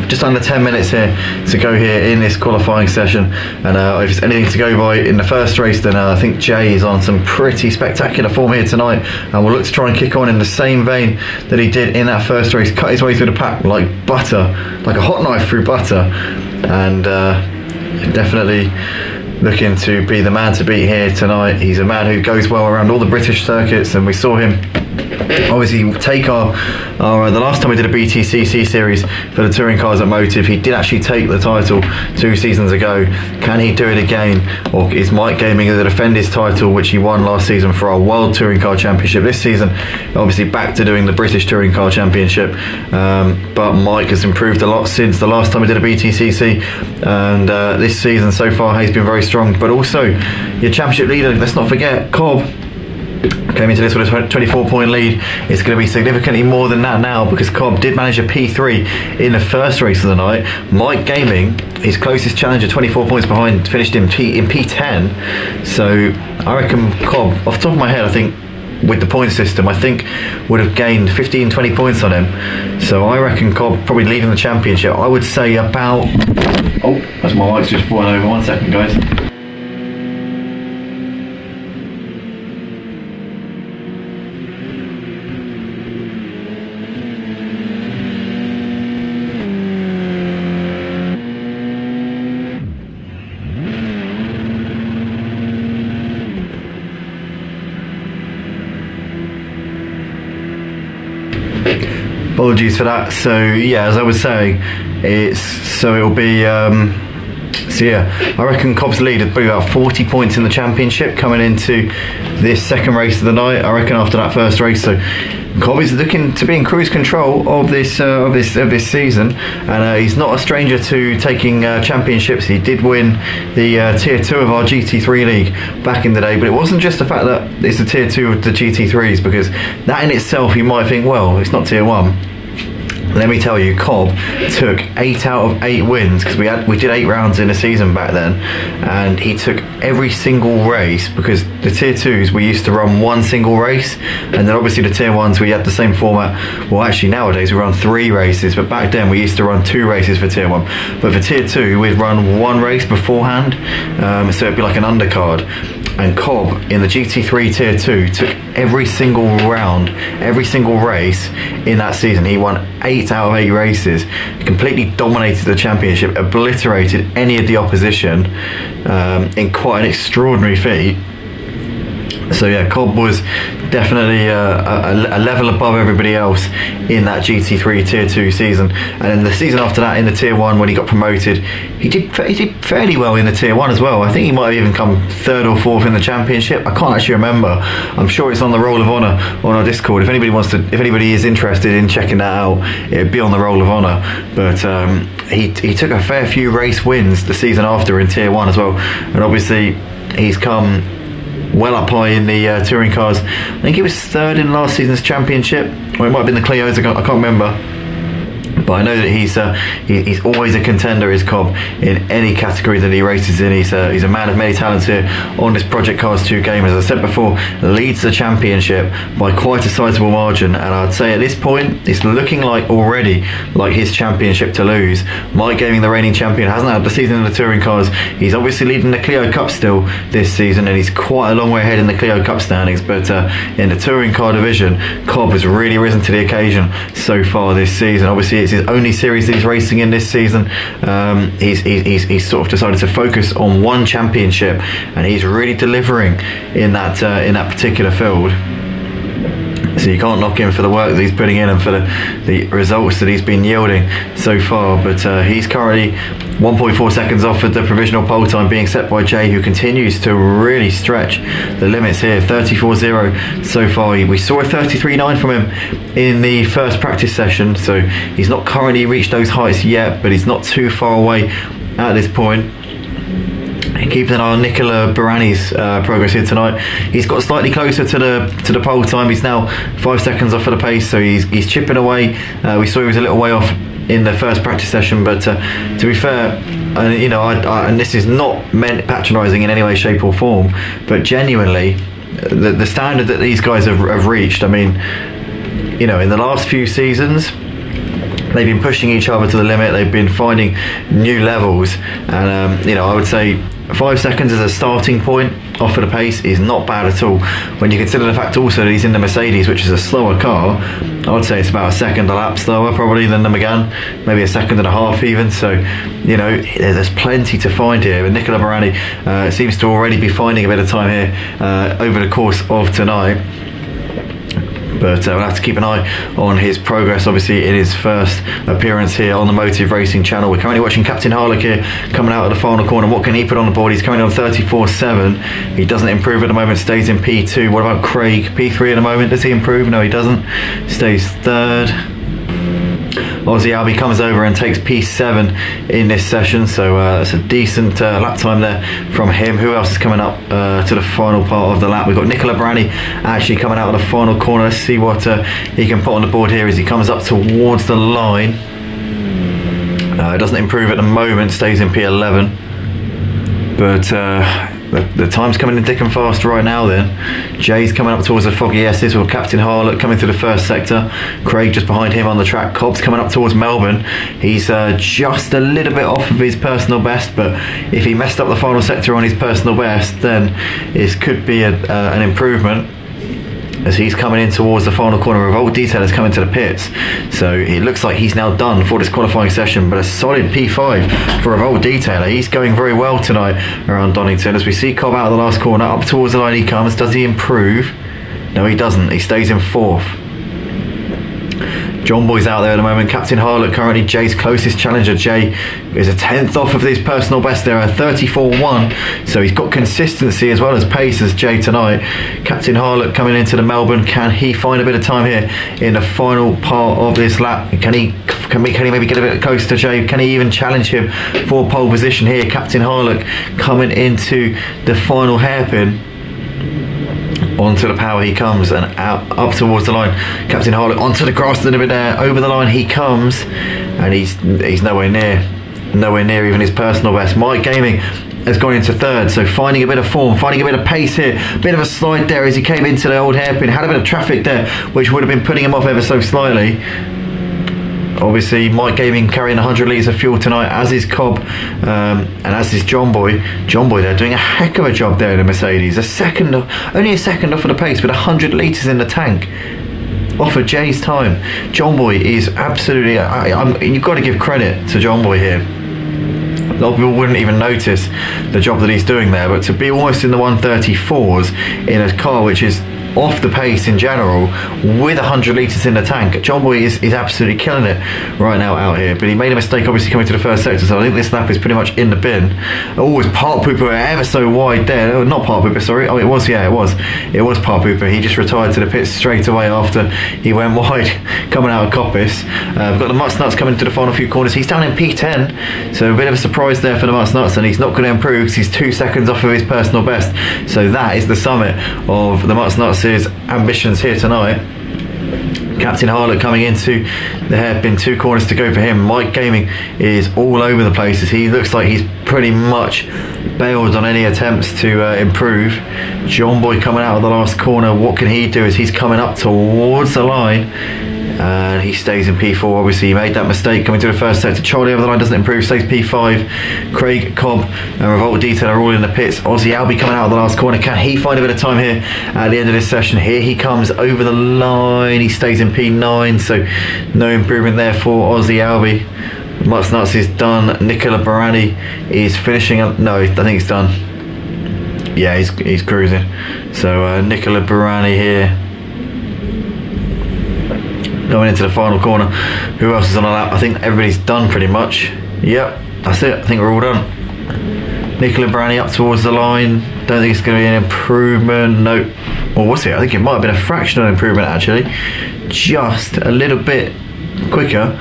just under 10 minutes here to go here in this qualifying session, and if it's anything to go by in the first race, then I think Jay is on some pretty spectacular form here tonight, and we'll look to try and kick on in the same vein that he did in that first race, cut his way through the pack like butter, like a hot knife through butter, and definitely looking to be the man to beat here tonight. He's a man who goes well around all the British circuits, and we saw him obviously take our the last time we did a BTCC series for the touring cars at Motive. He did actually take the title 2 seasons ago. Can he do it again, or is Mike Gaming going to defend his title, which he won last season for our World Touring Car Championship? This season obviously back to doing the British Touring Car Championship, but Mike has improved a lot since the last time we did a BTCC, and this season so far he's been very strong. But also your championship leader, let's not forget, Cobb came into this with a 24-point lead. It's going to be significantly more than that now, because Cobb did manage a P3 in the first race of the night. Mike Gaming, his closest challenger, 24 points behind, finished in P10. So I reckon Cobb, off the top of my head, I think with the point system, I think would have gained 15-20 points on him. So I reckon Cobb probably leading the championship. I would say about... Oh, that's my mic's just falling over. 1 second, guys. Apologies for that. So yeah, as I was saying, it'll be I reckon Cobb's lead would be about 40 points in the championship coming into this second race of the night. I reckon after that first race, so Cobb is looking to be in cruise control of this season, and he's not a stranger to taking championships. He did win the tier 2 of our GT3 league back in the day, but it wasn't just the fact that it's the tier 2 of the GT3s, because that in itself you might think, well, it's not tier 1. Let me tell you, Cobb took 8 out of 8 wins, because we did 8 rounds in a season back then, and he took every single race, because the tier 2s we used to run 1 single race, and then obviously the tier 1s we had the same format. Well, actually nowadays we run 3 races, but back then we used to run 2 races for tier 1. But for tier 2 we'd run 1 race beforehand, so it'd be like an undercard. And Cobb in the GT3 tier 2 took every single round, every single race in that season. He won 8 out of 8 races, completely dominated the championship, obliterated any of the opposition in quite an extraordinary feat. So yeah, Cobb was definitely a level above everybody else in that GT3 tier 2 season. And then the season after that, in the tier 1, when he got promoted, he did fairly well in the tier 1 as well. I think he might have even come 3rd or 4th in the championship. I can't actually remember. I'm sure it's on the Roll of Honour on our Discord. If anybody is interested in checking that out, it'd be on the Roll of Honour. But he took a fair few race wins the season after in tier 1 as well, and obviously he's come well up high in the touring cars. I think he was 3rd in last season's championship, or it might have been the Clios, I can't remember. But I know that he's always a contender, is Cobb, in any category that he races in. He's a man of many talents here on this Project Cars 2 game. As I said before, leads the championship by quite a sizable margin, and I'd say at this point it's looking like already like his championship to lose. Mike Gaming, the reigning champion, hasn't had the season in the touring cars. He's obviously leading the Clio Cup still this season, and he's quite a long way ahead in the Clio Cup standings, but in the touring car division, Cobb has really risen to the occasion so far this season. Obviously it's his only series that he's racing in this season. He's sort of decided to focus on one championship, and he's really delivering in that particular field. So you can't knock him for the work that he's putting in and for the results that he's been yielding so far. But he's currently 1.4 seconds off of the provisional pole time being set by Jay, who continues to really stretch the limits here. 34.0 so far. We saw a 33.9 from him in the first practice session, so he's not currently reached those heights yet, but he's not too far away at this point. Keeping an eye on Nicola Barani's progress here tonight. He's got slightly closer to the pole time. He's now 5 seconds off of the pace, so he's chipping away. We saw he was a little way off in the first practice session, but to be fair, you know, and this is not meant patronising in any way, shape or form, but genuinely, the standard that these guys have reached, I mean, you know, in the last few seasons, they've been pushing each other to the limit. They've been finding new levels, and you know, I would say 5 seconds as a starting point off of the pace is not bad at all. When you consider the fact also that he's in the Mercedes, which is a slower car, I would say it's about a second a lap slower probably than the Megane, maybe a second and a half even. So, you know, there's plenty to find here. And Nicola Barani seems to already be finding a bit of time here over the course of tonight. But we'll have to keep an eye on his progress, obviously, in his first appearance here on the Motive Racing channel. We're currently watching Captain Harlock here coming out of the final corner. What can he put on the board? He's coming on 34.7. He doesn't improve at the moment, stays in P2. What about Craig? P3 at the moment. Does he improve? No, he doesn't. Stays third. Ozzy Albie comes over and takes P7 in this session, so that's a decent lap time there from him. Who else is coming up to the final part of the lap? We've got Nicola Barani actually coming out of the final corner. Let's see what he can put on the board here as he comes up towards the line. It doesn't improve at the moment, stays in P11, but the time's coming in thick and fast right now then. Jay's coming up towards the foggy S's with Captain Harlock coming through the first sector. Craig just behind him on the track. Cobb's coming up towards Melbourne. He's just a little bit off of his personal best, but if he messed up the final sector on his personal best, then this could be an improvement, as he's coming in towards the final corner. Revolt Detail is coming to the pits, so it looks like he's now done for this qualifying session, but a solid P5 for Revolt Detailer. He's going very well tonight around Donington. As we see Cobb out of the last corner, up towards the line he comes. Does he improve? No, he doesn't. He stays in fourth. John Boy's out there at the moment. Captain Harlock currently Jay's closest challenger. Jay is a 10th off of his personal best there, a 34.1, so he's got consistency as well as pace as Jay tonight. Captain Harlock coming into the Melbourne. Can he find a bit of time here in the final part of this lap? Can he maybe get a bit close to Jay? Can he even challenge him for pole position here? Captain Harlock coming into the final hairpin. Onto the power he comes, and out up towards the line. Captain Harlock onto the grass a little bit there. Over the line he comes, and he's nowhere near even his personal best. Mike Gaming has gone into third, so finding a bit of form, finding a bit of pace here. Bit of a slide there as he came into the old hairpin. Had a bit of traffic there, which would have been putting him off ever so slightly. Obviously, Mike Gaming carrying 100 litres of fuel tonight, as is Cobb, and as is John Boy. John Boy, they're doing a heck of a job there in the Mercedes. Only a second off of the pace with 100 litres in the tank. Off of Jay's time. John Boy is absolutely... you've got to give credit to John Boy here. A lot of people wouldn't even notice the job that he's doing there, but to be almost in the 134s in a car which is off the pace in general with 100 litres in the tank, John Boy is absolutely killing it right now out here. But he made a mistake obviously coming to the first sector, so I think this lap is pretty much in the bin. Oh, it's Park Pooper ever so wide there. Oh, not Park Pooper, sorry. Oh, it was Park Pooper. He just retired to the pits straight away after he went wide coming out of Coppice. We've got the Mutts Nuts coming to the final few corners. He's down in P10, so a bit of a surprise there for the Mutts Nuts, and he's not going to improve because he's 2 seconds off of his personal best. So that is the summit of the Mutts Nuts' ambitions here tonight. Captain Harlock coming into the hairpin, 2 corners to go for him. Mike Gaming is all over the place as he looks like he's pretty much bailed on any attempts to improve. John Boy coming out of the last corner. What can he do as he's coming up towards the line? and he stays in P4. Obviously he made that mistake coming to the first sector. Charlie over the line doesn't improve, stays P5. Craig, Cobb and Revolt Detail are all in the pits. Aussie Albie coming out of the last corner. Can he find a bit of time here at the end of this session? Here he comes over the line. He stays in P9, so no improvement there for Aussie Albie. Mutts Nuts is done. Nicola Barani is finishing up. No, I think he's done. Yeah, he's cruising. So Nicola Barani here going into the final corner. Who else is on the lap? I think everybody's done pretty much. Yep, that's it. I think we're all done. Nicola Barani up towards the line. Don't think it's going to be an improvement. Nope. Or was it? I think it might have been a fractional improvement actually. Just a little bit quicker.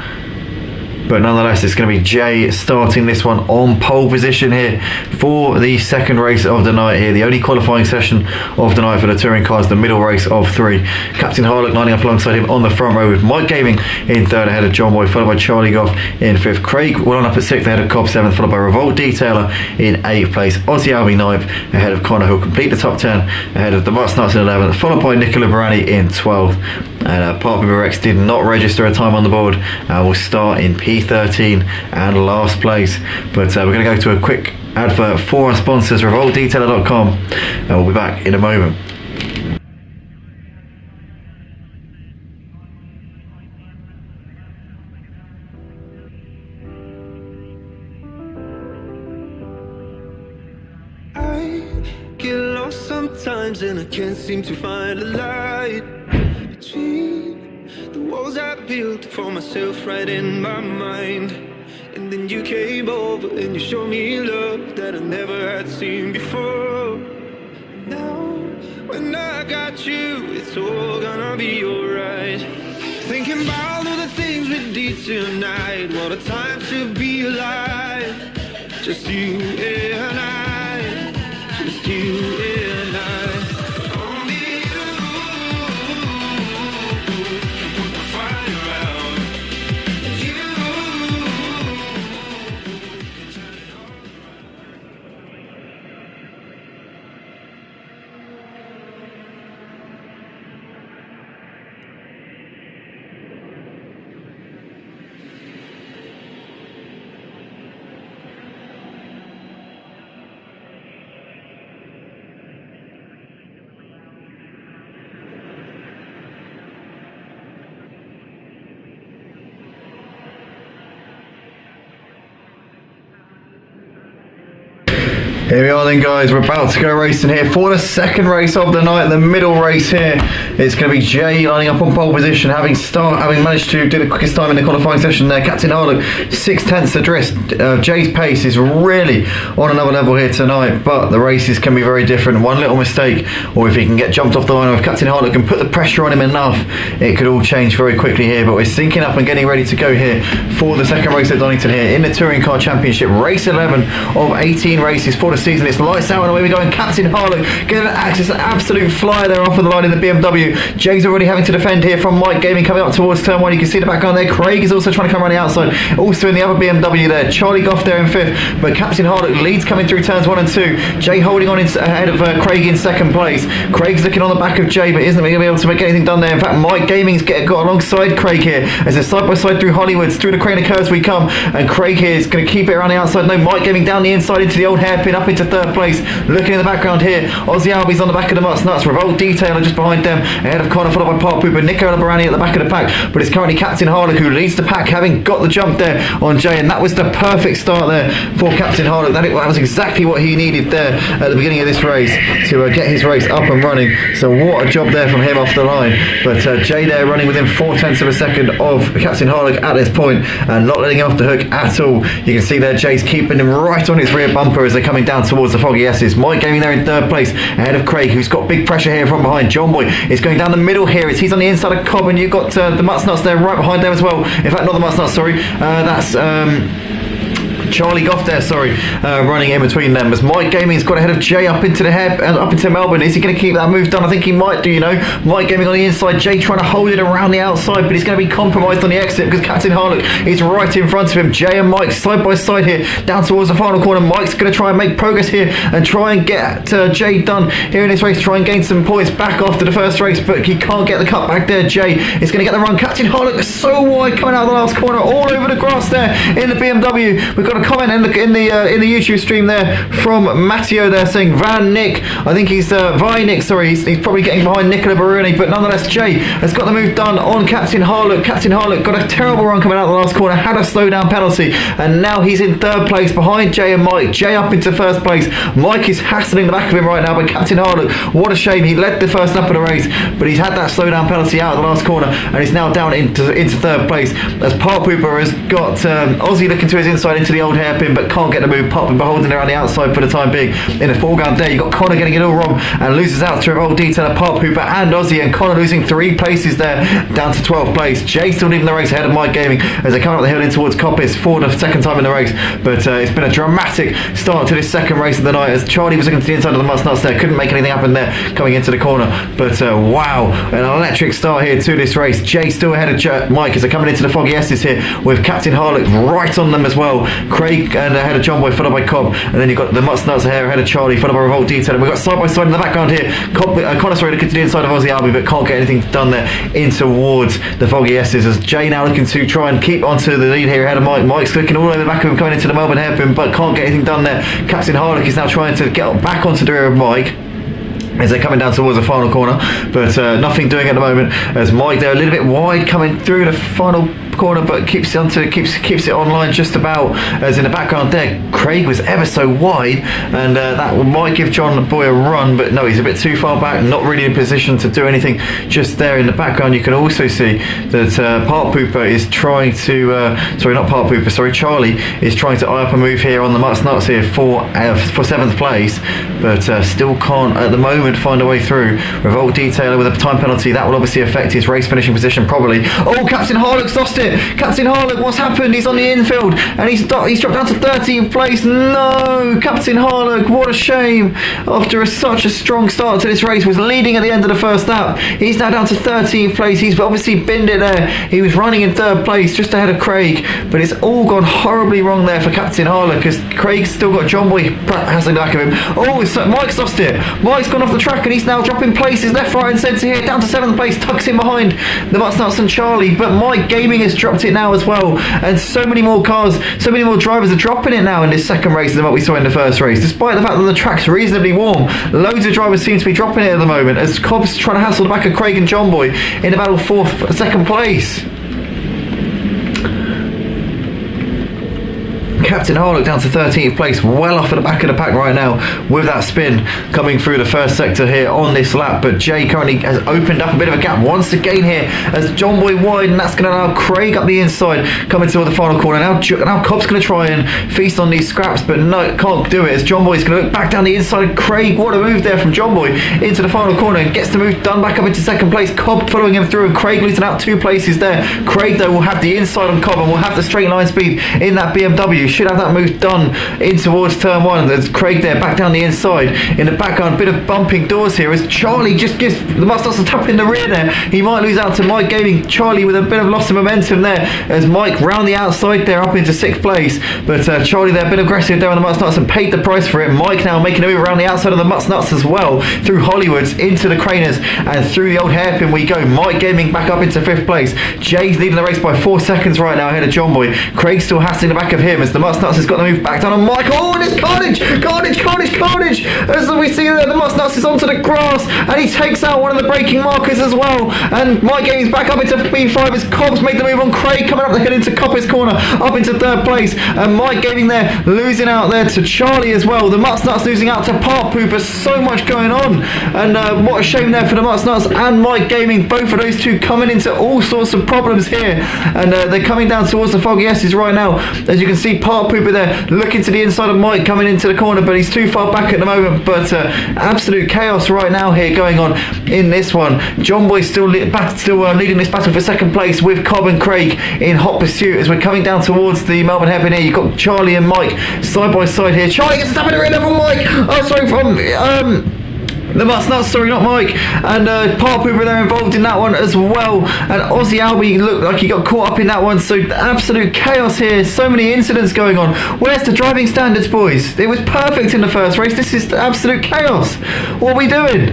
But nonetheless, it's going to be Jay starting this one on pole position here for the second race of the night here. The only qualifying session of the night for the touring cars, the middle race of 3. Captain Harlock lining up alongside him on the front row with Mike Gaming in 3rd ahead of John Boy, followed by Charlie Goff in 5th. Craig will line up at 6th ahead of Cobb 7th, followed by Revolt Detailer in 8th place. Aussie Albie 9th ahead of Connor, who'll complete the top 10 ahead of the Mutts Nuts in 11th, followed by Nicola Barani in 12th. And Park Rex did not register a time on the board and will start in P13 and last place. But we're going to go to a quick advert for our sponsors, revoltdetailer.com, and we'll be back in a moment. I get lost sometimes and I can't seem to find a light between the walls I built for myself right in my mind. And then you came over and you showed me love that I never had seen before. Now when I got you, it's all gonna be alright. Thinking about all the things we did tonight. What a time to be alive. Just you and I, just you and I. Here we are then, guys. We're about to go racing here for the second race of the night, the middle race here. It's going to be Jay lining up on pole position, having managed to do the quickest time in the qualifying session there. Captain Harlow, 6/10 adrift. Jay's pace is really on another level here tonight, but the races can be very different. One little mistake, or if he can get jumped off the line, or if Captain Harlow can put the pressure on him enough, it could all change very quickly here. But we're syncing up and getting ready to go here for the second race at Donington here in the Touring Car Championship, race 11 of 18 races for the season. It's lights out and away we go, and Captain Harlow getting an absolute flyer there off of the line in the BMW. Jay's already having to defend here from Mike Gaming coming up towards turn 1. You can see the background there. Craig is also trying to come around the outside, also in the other BMW there. Charlie Goff there in 5th, but Captain Harlow leads coming through turns 1 and 2. Jay holding on ahead of Craig in 2nd place. Craig's looking on the back of Jay, but isn't going to be able to make anything done there. In fact, Mike Gaming's got alongside Craig here as they're side by side through Hollywoods, through the crane of curves we come, and Craig here is going to keep it around the outside. No, Mike Gaming down the inside into the old hairpin, up into 3rd place. Looking in the background here, Aussie Albie's on the back of the Mutts Nuts. Revolt Detailer just behind them, ahead of Connor, followed by Park Pooper. Nicola Barani at the back of the pack, but it's currently Captain Harlock who leads the pack, having got the jump there on Jay, and that was the perfect start there for Captain Harlock. That was exactly what he needed there at the beginning of this race to get his race up and running. So what a job there from him off the line. But Jay there running within 0.4 of a second of Captain Harlock at this point, and not letting him off the hook at all. You can see there Jay's keeping him right on his rear bumper as they're coming down towards the Foggy S's. Mike Gaming there in 3rd place ahead of Craig, who's got big pressure here from behind. John Boy is going down the middle here as he's on the inside of Cobb, and you've got the Mutts Nuts there right behind them as well. In fact, not the Mutts Nuts, sorry. That's Charlie Goff there, running in between them as Mike Gaming's got ahead of Jay up into Melbourne. Is he going to keep that move done? I think he might do, you know. Mike Gaming on the inside, Jay trying to hold it around the outside, but he's going to be compromised on the exit because Captain Harlock is right in front of him. Jay and Mike side by side here, down towards the final corner. Mike's going to try and make progress here and try and get Jay done here in this race, try and gain some points back after the first race, but he can't get the cut back there. Jay is going to get the run. Captain Harlock is so wide coming out of the last corner, all over the grass there in the BMW. We've got a comment in the YouTube stream there from Matteo there saying Van Nick. I think he's Nick, sorry, he's probably getting behind Nicola Baruni, but nonetheless Jay has got the move done on Captain Harlock. Captain Harlock got a terrible run coming out of the last corner, had a slow down penalty, and now he's in third place behind Jay and Mike. Jay up into first place. Mike is hassling the back of him right now, but Captain Harlock, what a shame, he led the first lap of the race, but he's had that slow down penalty out of the last corner, and he's now down into third place as Park Pooper has got Aussie looking to his inside into the old hairpin, but can't get the move. Park Pooper holding it around the outside for the time being. In the foreground there, you've got Connor getting it all wrong and loses out to Revolt Detailer, Park Pooper and Aussie, and Connor losing 3 places there, down to 12th place. Jay still leading the race ahead of Mike Gaming as they come up the hill in towards Coppice for the second time in the race, but it's been a dramatic start to this second race of the night as Charlie was looking to the inside of the must nuts there, couldn't make anything happen there coming into the corner, but wow, an electric start here to this race. Jay still ahead of Mike as they're coming into the Foggy S's here with Captain Harlock right on them as well. Craig and ahead of John Boy, followed by Cobb, and then you've got the Mutts Nuts ahead of Charlie, followed by Revolt Detail, and we've got side by side in the background here Connor looking to the inside of Aussie Albi, but can't get anything done there in towards the Foggy S's as Jay now looking to try and keep onto the lead here ahead of Mike. Mike's looking all over the back of him coming into the Melbourne hairpin, but can't get anything done there. Captain Harlock is now trying to get back onto the rear of Mike as they're coming down towards the final corner, but nothing doing at the moment as Mike there a little bit wide coming through the final corner, but keeps it online just about, as in the background there Craig was ever so wide, and that might give John Boy a run, but no, he's a bit too far back, not really in position to do anything. Just there in the background you can also see that Park Pooper is trying to Charlie is trying to eye up a move here on the Mutts Nuts here for 7th place, but still can't at the moment find a way through. Revolt Detailer with a time penalty, that will obviously affect his race finishing position probably. Oh, Captain Harlock's lost it. Captain Harlock, what's happened? He's on the infield and he's dropped down to 13th place. No, Captain Harlock, what a shame. After such a strong start to this race, was leading at the end of the first lap. He's now down to 13th place. He's obviously binned it there. He was running in third place just ahead of Craig, but it's all gone horribly wrong there for Captain Harlock as Craig's still got John Boy hassling the back of him. Oh, so Mike's lost it. Mike's gone off the track and he's now dropping places left, right and centre here, down to 7th place, tucks in behind the Mutts Nuts and Charlie, but Mike Gaming has dropped it now as well, and so many more cars, so many more drivers are dropping it now in this second race than what we saw in the first race, despite the fact that the track's reasonably warm. Loads of drivers seem to be dropping it at the moment as Cobb's trying to hassle the back of Craig and John Boy in the battle for second place. Captain Harlock down to 13th place, well off at the back of the pack right now with that spin coming through the first sector here on this lap, but Jay currently has opened up a bit of a gap once again here as John Boy wide, and that's going to allow Craig up the inside coming toward the final corner. Now Cobb's going to try and feast on these scraps, but no, can't do it as John Boy's going to look back down the inside of Craig. What a move there from John Boy into the final corner and gets the move done back up into second place. Cobb following him through and Craig losing out 2 places there. Craig though will have the inside on Cobb and will have the straight line speed in that BMW. Should have that move done in towards turn 1. There's Craig there back down the inside. In the background, bit of bumping doors here as Charlie just gives the Mutts Nuts a tap in the rear there. He might lose out to Mike Gaming. Charlie with a bit of loss of momentum there as Mike round the outside there up into 6th place, but Charlie there a bit aggressive there on the Mutts Nuts and paid the price for it. Mike now making a move around the outside of the Mutts Nuts as well, through Hollywoods into the Craners and through the old hairpin we go. Mike Gaming back up into 5th place. Jay's leading the race by 4 seconds right now ahead of John Boy. Craig still hassling the back of him as the Mutts Nuts has got the move back down on Mike. Oh, and it's carnage as we see there the Mutts Nuts is onto the grass and he takes out one of the braking markers as well, and Mike Gaming's back up into B5 as Cobb's made the move on Craig coming up the hill into Coppice corner up into 3rd place, and Mike Gaming there losing out there to Charlie as well. The Mutts Nuts losing out to Park Pooper. So much going on, and what a shame there for the Mutts Nuts and Mike Gaming, both of those two coming into all sorts of problems here, and they're coming down towards the Foggy S's right now as you can see. Park Pooper there looking to the inside of Mike coming into the corner, but he's too far back at the moment. moment, but absolute chaos right now here going on in this one. John Boy still leading this battle for second place with Cobb and Craig in hot pursuit as we're coming down towards the Melbourne hairpin here. You've got Charlie and Mike side by side here. Charlie gets a tap in the rear level, Mike. Oh, sorry, from the Nuts, sorry, not Mike. And Park Hooper there involved in that one as well. And Aussie Albie looked like he got caught up in that one. So absolute chaos here. So many incidents going on. Where's the driving standards, boys? It was perfect in the first race. This is absolute chaos. What are we doing?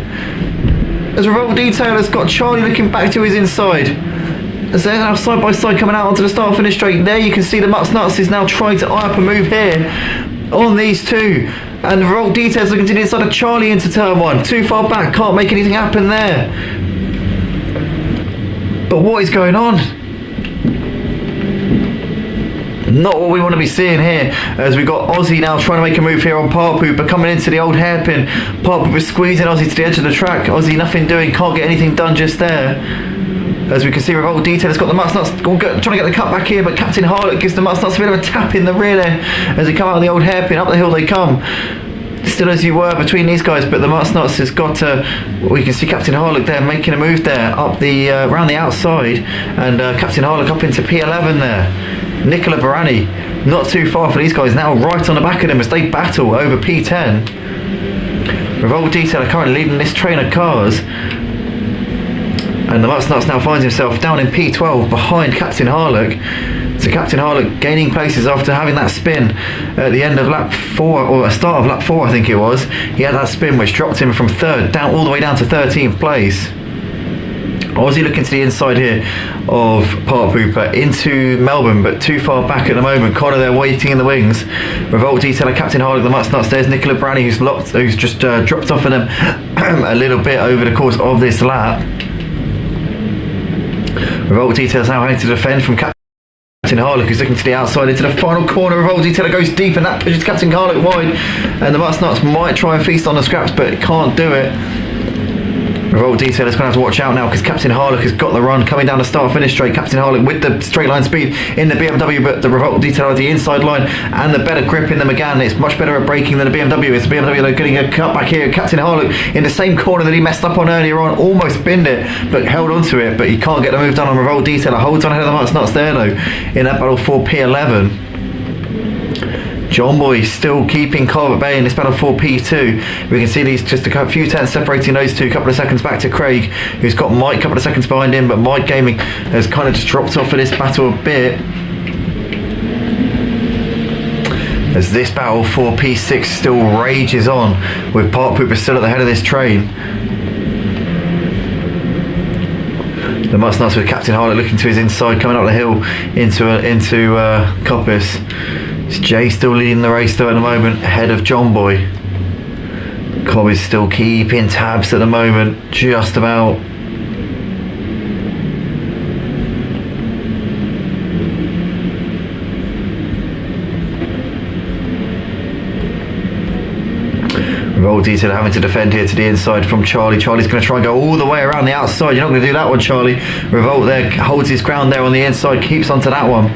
As Revolt Detail has got Charlie looking back to his inside. As they're now side by side coming out onto the start finish straight. There you can see the Nuts is now trying to eye up a move here on these two. And Revolt Details looking to the inside of Charlie into turn one. Too far back, can't make anything happen there. But what is going on? Not what we want to be seeing here, as we've got Aussie now trying to make a move here on Park Hooper, coming into the old hairpin. Park Hooper squeezing Aussie to the edge of the track. Aussie nothing doing, can't get anything done just there. As we can see, Revolt Detail has got the Nuts trying to get the cut back here, but Captain Harlock gives the Nuts a bit of a tap in the rear there as they come out of the old hairpin. Up the hill they come. Still as you were between these guys, but the Nuts has got we can see Captain Harlock there making a move there up the around the outside, and Captain Harlock up into P11 there. Nicola Barani not too far for these guys now, right on the back of them as they battle over P10. Revolt Detail are currently leading this train of cars. And the Nuts now finds himself down in P12 behind Captain Harlock. So Captain Harlock gaining places after having that spin at the end of lap 4, or a start of lap 4 I think it was. He had that spin which dropped him from 3rd down all the way down to 13th place. Aussie looking to the inside here of Park Hooper into Melbourne, but too far back at the moment. Connor there waiting in the wings. Revolt Detailer, Captain Harlock, the Nuts. There's Nicola Branny who's just dropped off of them a little bit over the course of this lap. Revolt Details now having to defend from Captain Harlock, who's looking to the outside into the final corner. Revolt Detailer goes deep and that pushes Captain Harlock wide, and the Nuts might try and feast on the scraps but can't do it. Revolt Detailer's going to have to watch out now because Captain Harlock has got the run coming down the start finish straight. Captain Harlock with the straight line speed in the BMW, but the Revolt Detailer has the inside line and the better grip in the Megane. It's much better at braking than the BMW. It's the BMW they're getting a cut back here. Captain Harlock in the same corner that he messed up on earlier on, almost binned it but held on to it, but he can't get the move done on Revolt Detailer. Holds on ahead of the Nuts there though in that battle for P11. John Boy still keeping Cobb at bay in this battle for P2. We can see these just a few tenths separating those two, a couple of seconds back to Craig, who's got Mike a couple of seconds behind him, but Mike Gaming has kind of just dropped off of this battle a bit. As this battle for P6 still rages on, with Park Hooper still at the head of this train. The Nuts with Captain Harlock looking to his inside, coming up the hill into Coppice. It's Jay still leading the race though at the moment, ahead of John Boy. Cobb is still keeping tabs at the moment, just about. Revolt Detail having to defend here to the inside from Charlie. Charlie's going to try and go all the way around the outside. You're not going to do that one, Charlie. Revolt there holds his ground there on the inside, keeps onto that one.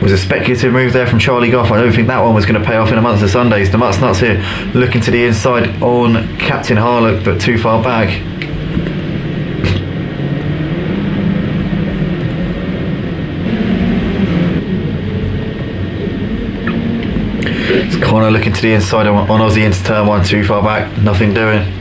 Was a speculative move there from Charlie Goff. I don't think that one was going to pay off in a month of Sundays. The Nuts here looking to the inside on Captain Harlock, but too far back. It's Connor looking to the inside on Aussie into turn one, too far back, nothing doing.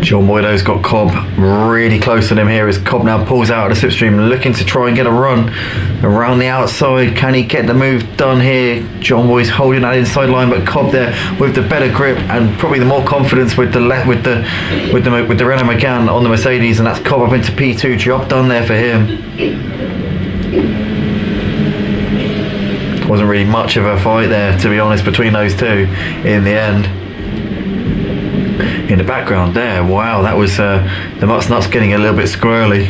John Boydow's got Cobb really close on him here as Cobb now pulls out of the slipstream, looking to try and get a run around the outside. Can he get the move done here? John Boy's holding that inside line, but Cobb there with the better grip and probably the more confidence with the Renault Megane on the Mercedes, and that's Cobb up into P2. Job done there for him. Wasn't really much of a fight there, to be honest, between those two in the end. In the background there, wow, that was the Nuts getting a little bit squirrely.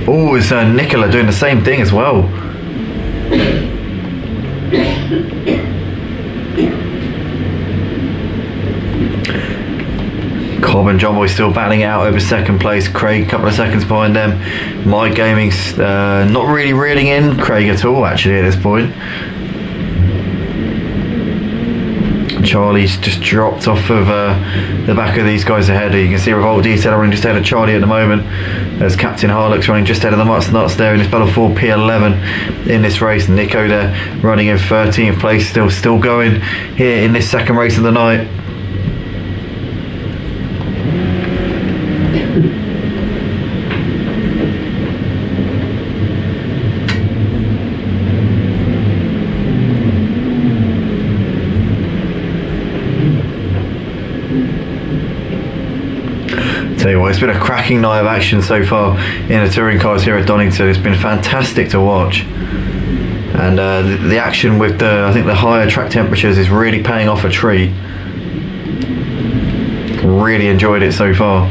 Oh, it's Nicola doing the same thing as well. Cobb and John Boy still battling it out over second place. Craig a couple of seconds behind them. Mike Gaming's not really reeling in Craig at all actually at this point. Charlie's just dropped off of the back of these guys ahead. You can see Revolt Detail running just ahead of Charlie at the moment, as Captain Harlock's running just ahead of the Nuts there in this battle for P11 in this race. Nico there running in 13th place, still going here in this second race of the night. Tell you what, it's been a cracking night of action so far in the touring cars here at Donington. It's been fantastic to watch, and the action with I think the higher track temperatures is really paying off a treat. Really enjoyed it so far,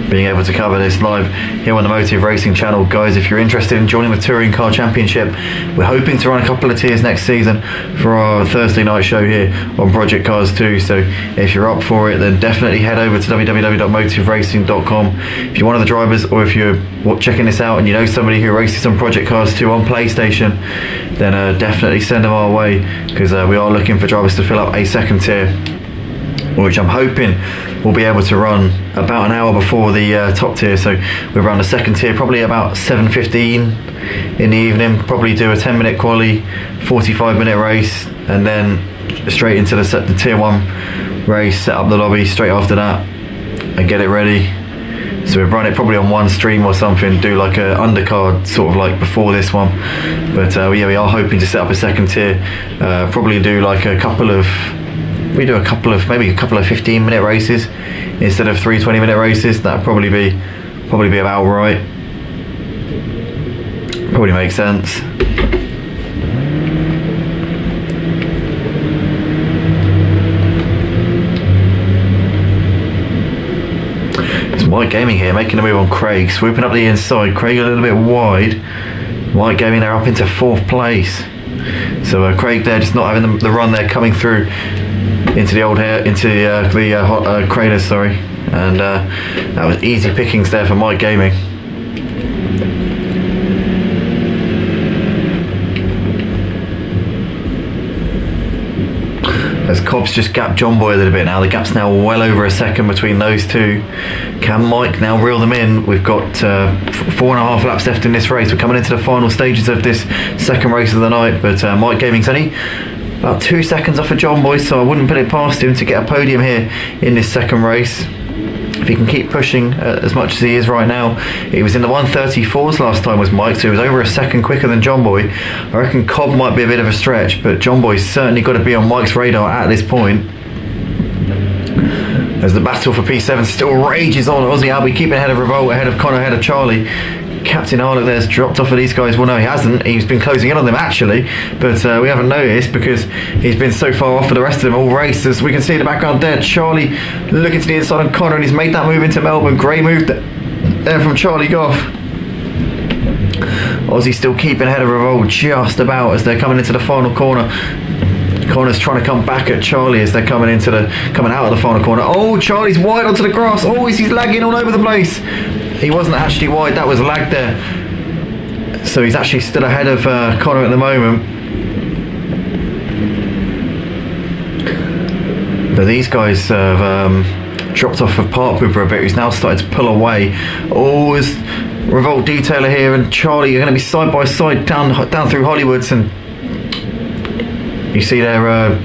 being able to cover this live here on the Motive Racing channel. Guys, if you're interested in joining the Touring Car Championship, we're hoping to run a couple of tiers next season for our Thursday night show here on Project Cars 2. So if you're up for it, then definitely head over to www.motiveracing.com. If you're one of the drivers, or if you're checking this out and you know somebody who races on Project Cars 2 on PlayStation, then definitely send them our way, because we are looking for drivers to fill up a second tier, which I'm hoping we'll be able to run about an hour before the top tier. So we'll run the second tier probably about 7:15 in the evening, probably do a 10-minute quali, 45-minute race, and then straight into the tier 1 race, set up the lobby straight after that and get it ready. So we've run it probably on one stream or something, do like a undercard sort of like before this one. But yeah, we are hoping to set up a second tier, probably do like maybe a couple of 15-minute races instead of 3 20-minute races. That'd probably be about right. Probably makes sense. It's Mike Gaming here, making a move on Craig, swooping up the inside. Craig a little bit wide. Mike Gaming there up into 4th place. So Craig there just not having the run there, coming through into the craters, sorry, and that was easy pickings there for Mike Gaming. As Cobb's just gapped John Boy a little bit now. The gap's now well over a second between those two. Can Mike now reel them in? We've got 4.5 laps left in this race. We're coming into the final stages of this second race of the night, but Mike Gaming's only about 2 seconds off of John Boy, so I wouldn't put it past him to get a podium here in this second race. If he can keep pushing as much as he is right now. He was in the 134s last time was Mike, so he was over a second quicker than John Boy. I reckon Cobb might be a bit of a stretch, but John Boy's certainly got to be on Mike's radar at this point, as the battle for P7 still rages on. Aussie Albie keeping ahead of Revolt, ahead of Connor, ahead of Charlie. Captain Harlock there's dropped off of these guys. Well, no, he hasn't. He's been closing in on them actually, but we haven't noticed because he's been so far off of the rest of them all races. We can see in the background there Charlie looking to the inside of Connor, and he's made that move into Melbourne. Great move there from Charlie Goff. Aussie still keeping ahead of Revolt just about as they're coming into the final corner. Connor's trying to come back at Charlie as they're coming out of the final corner. Oh, Charlie's wide onto the grass. Oh, he's lagging all over the place. He wasn't actually wide, that was lag there. So he's actually still ahead of Connor at the moment. But these guys have dropped off of Park Pooper a bit. He's now started to pull away. Oh, there's Revolt Detailer here and Charlie are going to be side by side down through Hollywoods, and you see there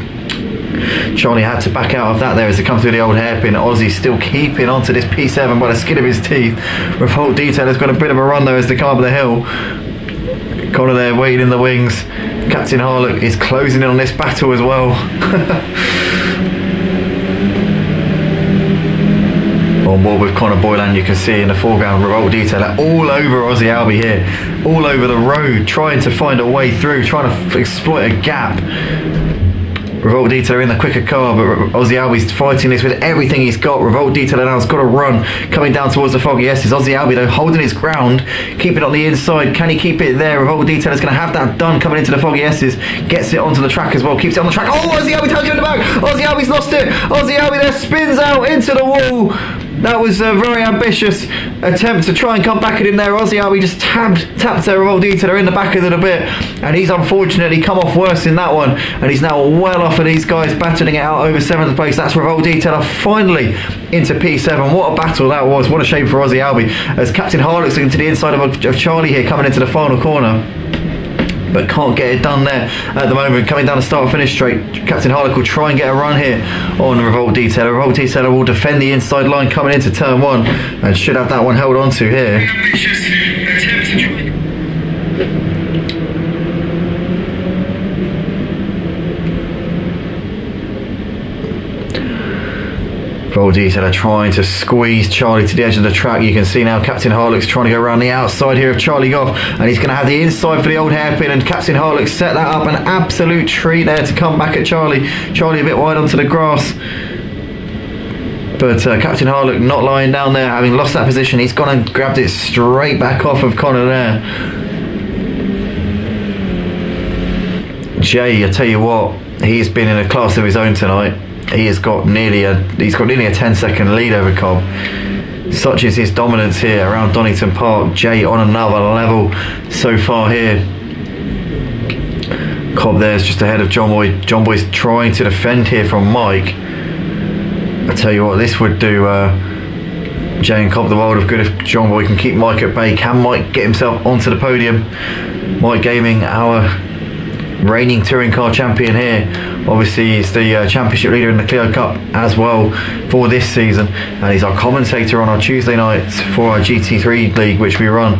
Charlie had to back out of that there as they come through the old hairpin. Aussie still keeping onto this P7 by the skin of his teeth. Revolt Detailer's got a bit of a run though as they come up the hill. Connor there waiting in the wings. Captain Harlock is closing in on this battle as well. On board with Connor Boylan, you can see in the foreground Revolt Detailer all over Aussie Albie here, all over the road, trying to find a way through, trying to exploit a gap. Revolt Detailer in the quicker car, but Aussie Albie's fighting this with everything he's got. Revolt Detailer now has got to run, coming down towards the foggy S's. Aussie Albie though holding his ground, keeping it on the inside. Can he keep it there? Revolt Detailer's going to have that done coming into the foggy S's. Gets it onto the track as well, keeps it on the track. Oh, Aussie Albie tells you in the back. Aussie Albie's lost it. Aussie Albie there spins out into the wall. That was a very ambitious attempt to try and come back at him there. Aussie Albie just tapped their Revolt Detailer in the back a little bit, and he's unfortunately come off worse in that one, and he's now well off of these guys, battling it out over 7th place. That's Revolt Detailer finally into P7. What a battle that was. What a shame for Aussie Albie, as Captain Harlock's looking to the inside of Charlie here, coming into the final corner, but can't get it done there at the moment. Coming down the start finish straight, Captain Harlock will try and get a run here on Revolt Detailer. Revolt Detailer will defend the inside line coming into turn 1, and should have that one held on to here. Revolt Detailer trying to squeeze Charlie to the edge of the track. You can see now Captain Harlock's trying to go around the outside here of Charlie Goff, and he's going to have the inside for the old hairpin, and Captain Harlock set that up. An absolute treat there to come back at Charlie. Charlie a bit wide onto the grass, but Captain Harlock not lying down there, having lost that position. He's gone and grabbed it straight back off of Connor there. Jay, I tell you what, he's been in a class of his own tonight. He's got nearly a 10-second lead over Cobb. Such is his dominance here around Donington Park. Jay on another level so far here. Cobb there's just ahead of John Boy. John Boy's trying to defend here from Mike. I tell you what, this would do Jay and Cobb the world of good if John Boy can keep Mike at bay. Can Mike get himself onto the podium? Mike Gaming, our reigning touring car champion here. Obviously he's the championship leader in the Clio Cup as well for this season, and he's our commentator on our Tuesday nights for our GT3 league which we run.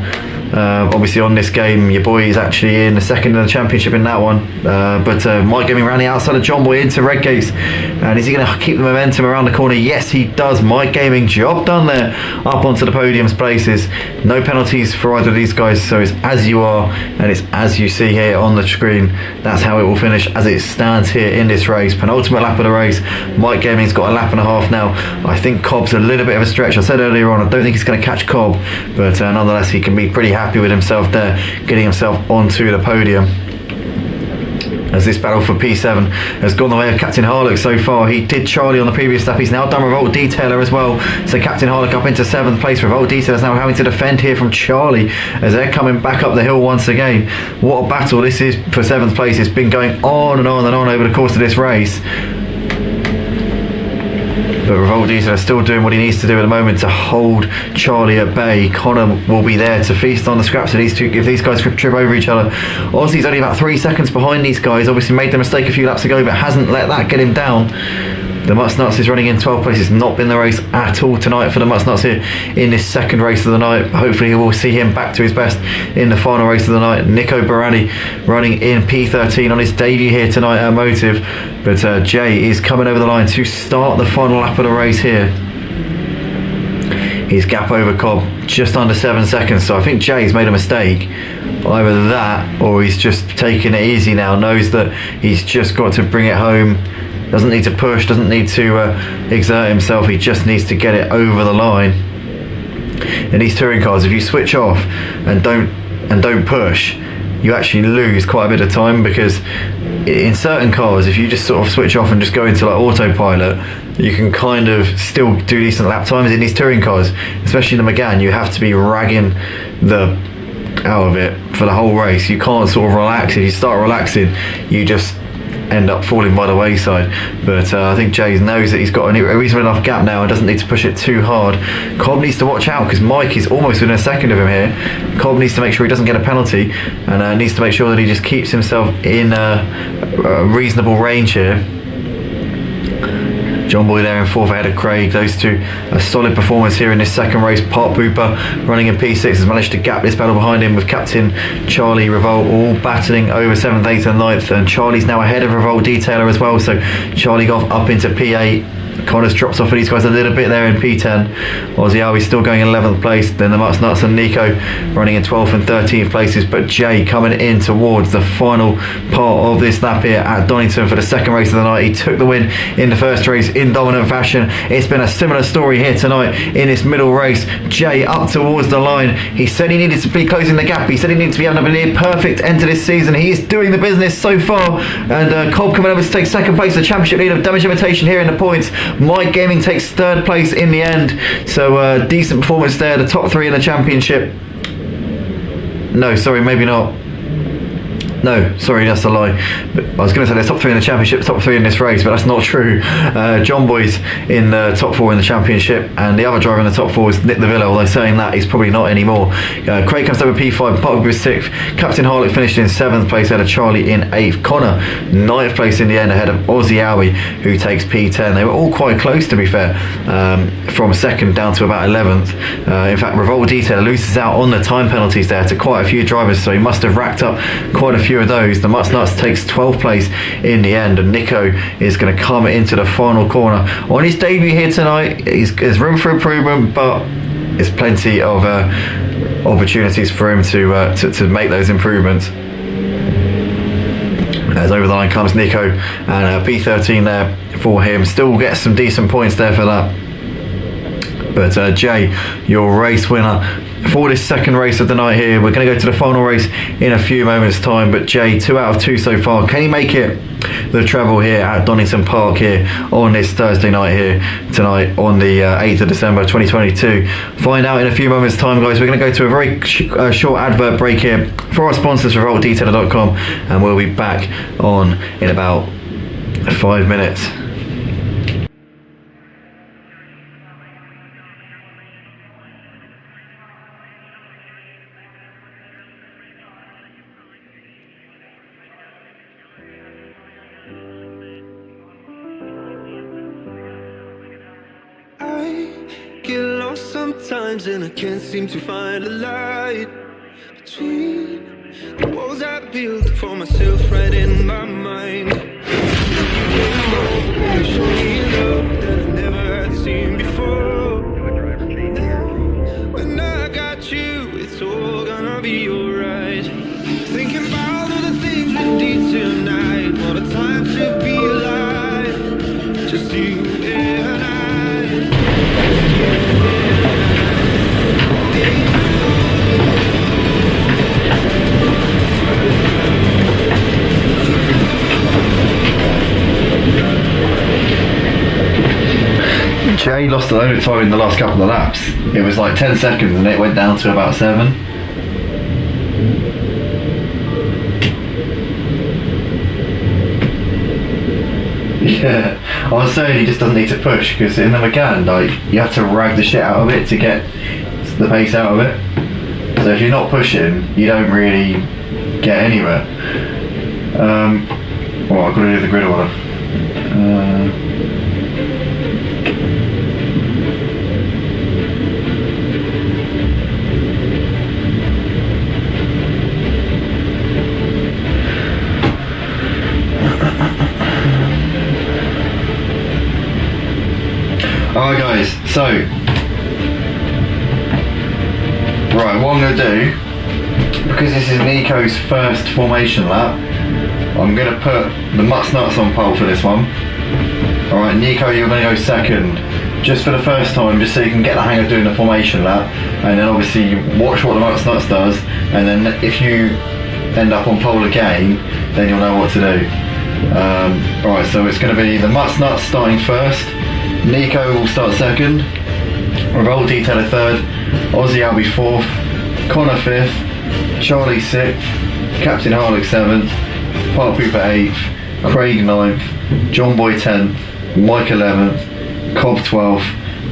Obviously on this game your boy is actually in the second in the championship in that one, but Mike Gaming around the outside of John Boy into Red Gates, and is he going to keep the momentum around the corner? Yes he does. Mike Gaming, job done there, up onto the podium's places. No penalties for either of these guys, so it's as you are and it's as you see here on the screen. That's how it will finish as it stands here in this race. Penultimate lap of the race. Mike Gaming's got a lap and a half now. I think Cobb's a little bit of a stretch. I said earlier on I don't think he's going to catch Cobb, but nonetheless he can be pretty happy with himself there, getting himself onto the podium, as this battle for P7 has gone the way of Captain Harlock so far. He did Charlie on the previous lap. He's now done Revolt Detailer as well, so Captain Harlock up into 7th place. Revolt Detailer is now having to defend here from Charlie as they're coming back up the hill once again. What a battle this is for 7th place. It's been going on and on and on over the course of this race, but Revolt Detailer is still doing what he needs to do at the moment to hold Charlie at bay. Connor will be there to feast on the scraps of these two if these guys trip over each other. Aussie's only about 3 seconds behind these guys. Obviously made the mistake a few laps ago, but hasn't let that get him down. The Muttnuts is running in 12th place. It's not been the race at all tonight for the Muttnuts here in this second race of the night. Hopefully we'll see him back to his best in the final race of the night. Nico Barani running in P13 on his debut here tonight at Motive, but Jay is coming over the line to start the final lap of the race here. His gap over Cobb just under 7 seconds, so I think Jay's made a mistake. Either that or he's just taking it easy now, knows that he's just got to bring it home. Doesn't need to push, doesn't need to exert himself, he just needs to get it over the line. In these touring cars, if you switch off and don't push, you actually lose quite a bit of time, because in certain cars if you just sort of switch off and just go into like autopilot, you can kind of still do decent lap times. In these touring cars, especially the Megane, you have to be ragging the out of it for the whole race. You can't sort of relax. If you start relaxing, you just end up falling by the wayside. But I think Jay knows that he's got a reasonable enough gap now and doesn't need to push it too hard. Cobb needs to watch out because Mike is almost within a second of him here. Cobb needs to make sure he doesn't get a penalty, and needs to make sure that he just keeps himself in a reasonable range here. John Boy there in 4th ahead of Craig. Those two, a solid performance here in this second race. Pop Hooper running in P6 has managed to gap this battle behind him, with Captain Charlie Revolt all battling over 7th, 8th and 9th, and Charlie's now ahead of Revolt Detailer as well, so Charlie Goff up into P8. Connor's drops off for these guys a little bit there in P10. Ozzy Albi's still going in 11th place. Then the Mutt Nuts and Nico running in 12th and 13th places. But Jay coming in towards the final part of this lap here at Donington for the second race of the night. He took the win in the first race in dominant fashion. It's been a similar story here tonight in this middle race. Jay up towards the line. He said he needed to be closing the gap. He said he needed to be having a near perfect end to this season. He is doing the business so far. And Cobb coming over to take second place, the championship leader of damage limitation here in the points. Mike Gaming takes third place in the end. So decent performance there. The top three in the championship. No, sorry, maybe not. No, sorry, that's a lie. But I was going to say there's top three in the championship, top three in this race, but that's not true. John Boy's in the top four in the championship, and the other driver in the top four is Nick Lavilla, although saying that he's probably not anymore. Craig comes over P5, Park was 6th, Captain Harlett finished in 7th place ahead of Charlie in 8th, Connor 9th place in the end ahead of Ozzy Albi, who takes P10. They were all quite close, to be fair, from 2nd down to about 11th. In fact, Revolt Detailer loses out on the time penalties there to quite a few drivers, so he must have racked up quite a few of those. The Mutt Nuts takes 12th place in the end, and Nico is going to come into the final corner on his debut here tonight. There's room for improvement, but there's plenty of opportunities for him to make those improvements. As over the line comes Nico, and P13 there for him. Still gets some decent points there for that. But Jay, your race winner for this second race of the night here. We're going to go to the final race in a few moments time, but Jay, 2 out of 2 so far. Can he make it the treble here at Donington Park here on this Thursday night here tonight on the 8th of December 2022? Find out in a few moments time, guys. We're going to go to a very short advert break here for our sponsors, RevoltDetailer.com, and we'll be back on in about 5 minutes. Get lost sometimes and I can't seem to find a light between the walls I built for myself right in my mind. You came over and you showed me love that I never had seen before. When I got you, it's all gonna be alright. Thinking about all the things we did tonight. What a time to be alive. Just you and I. Jay lost a load of time in the last couple of laps. It was like 10 seconds and it went down to about 7. Yeah, I was saying he just doesn't need to push, because in the McCann, like, you have to rag the shit out of it to get the pace out of it. So if you're not pushing, you don't really get anywhere. Well, I've got to do the grid order. Alright guys, so right, what I'm going to do, because this is Nico's first formation lap, I'm going to put the Mutt Nuts on pole for this one. Alright, Nico, you're going to go second, just for the first time, just so you can get the hang of doing the formation lap, and then obviously you watch what the Mutt Nuts does, and then if you end up on pole again, then you'll know what to do. Alright, so it's going to be the Mutt Nuts starting first, Nico will start second, Revolt Detailer third, Ozzy Albi 4th, Connor 5th, Charlie 6th, Captain Harlett 7th, Park Pooper 8th, Craig 9th, John Boy 10th, Mike 11th, Cobb 12th,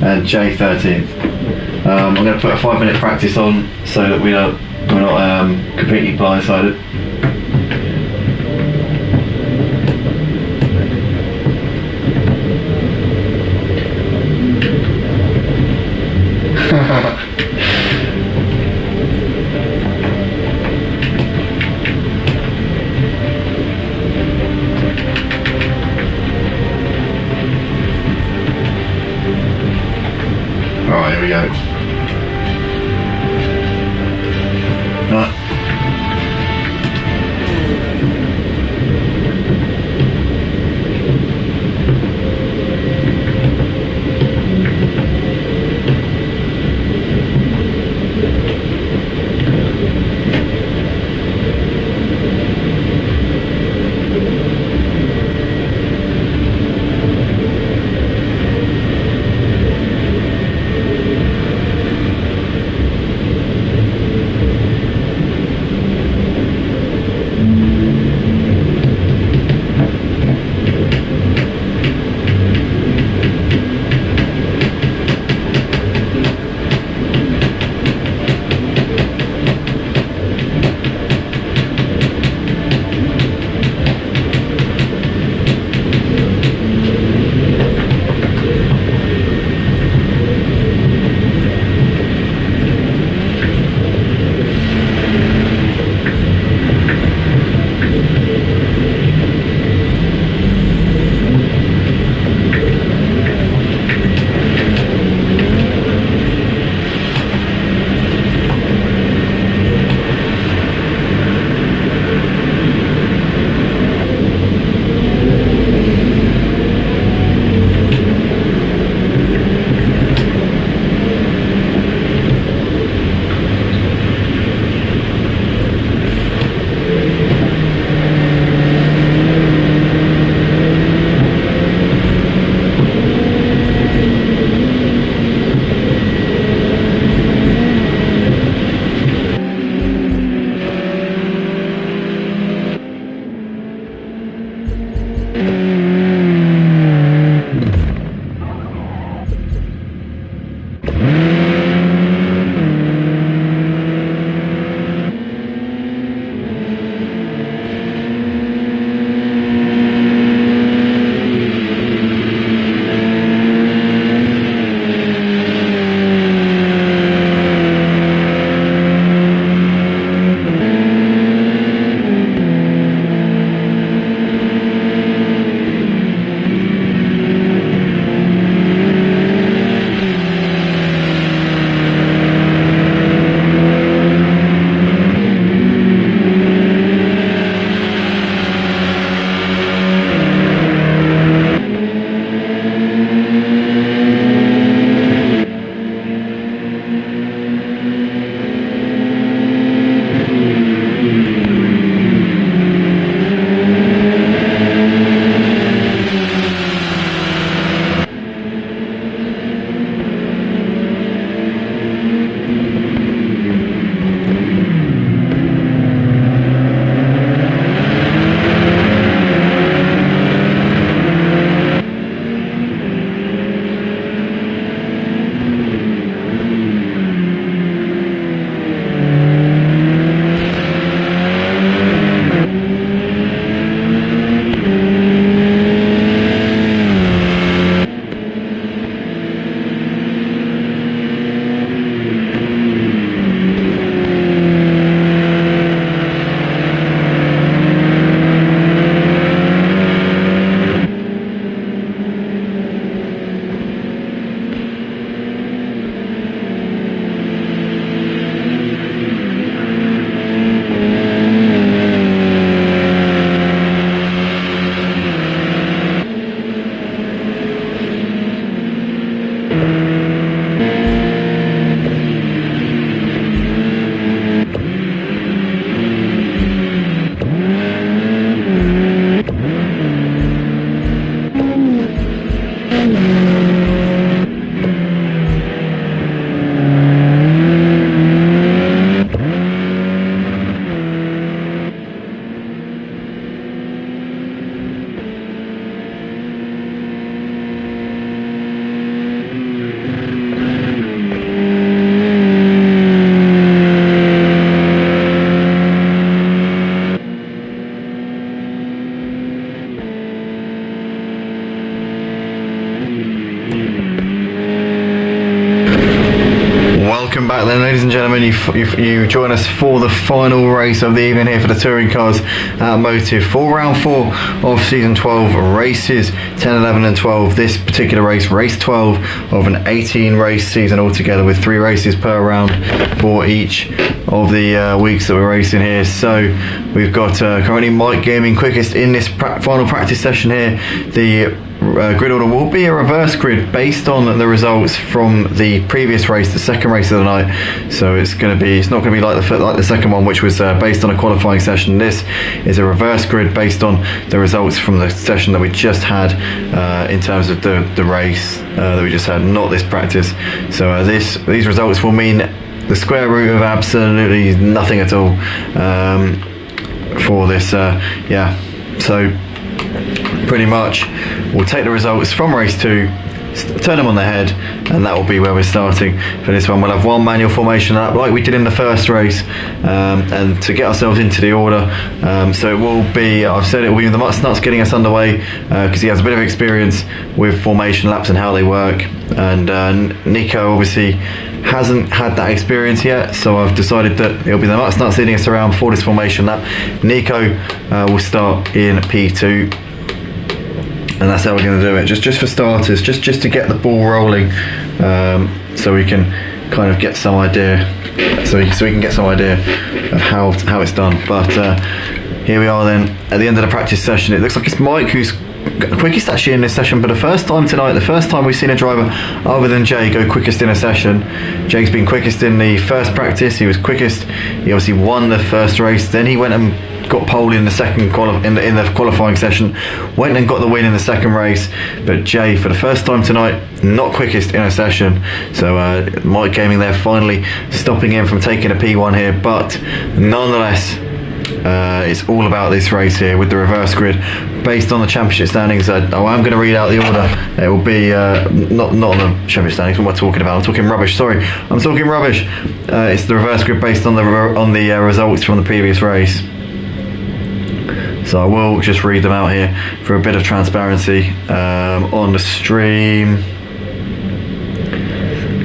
and Jay 13th. I'm going to put a 5-minute practice on so that we're not completely blindsided. you join us for the final race of the evening here for the touring cars at Motive for round 4 of season 12 races 10, 11 and 12. This particular race 12 of an 18 race season altogether, with 3 races per round for each of the weeks that we're racing here. So we've got currently Mike Gaming quickest in this final practice session here. The grid order will be a reverse grid based on the results from the previous race, the second race of the night. So it's not going to be like the second one, which was based on a qualifying session. This is a reverse grid based on the results from the session that we just had in terms of the race that we just had, not this practice. So these results will mean the square root of absolutely nothing at all for this. So pretty much we'll take the results from race 2, turn them on their head, and that will be where we're starting for this one. We'll have one manual formation lap like we did in the first race, and to get ourselves into the order. So it will be, I've said it will be the Nuts getting us underway, because he has a bit of experience with formation laps and how they work, and Nico obviously hasn't had that experience yet, so I've decided that it'll be the Nuts leading us around for this formation lap. Nico will start in P2, and that's how we're going to do it, just for starters, just to get the ball rolling, so we can kind of get some idea, so we can get some idea of how it's done. But here we are then at the end of the practice session. It looks like it's Mike who's quickest actually in this session, but the first time tonight, the first time we've seen a driver other than Jay go quickest in a session. Jake's been quickest in the first practice, he was quickest, he obviously won the first race, then he went and got pole in the second in the qualifying session, went and got the win in the second race. But Jay, for the first time tonight, not quickest in a session. So Mike Gaming there finally stopping him from taking a P1 here, but nonetheless it's all about this race here with the reverse grid based on the championship standings. I'm going to read out the order. It will be not on the championship standings. What am I talking about? I'm talking rubbish. Sorry, I'm talking rubbish. It's the reverse grid based on the results from the previous race. So I will just read them out here for a bit of transparency on the stream.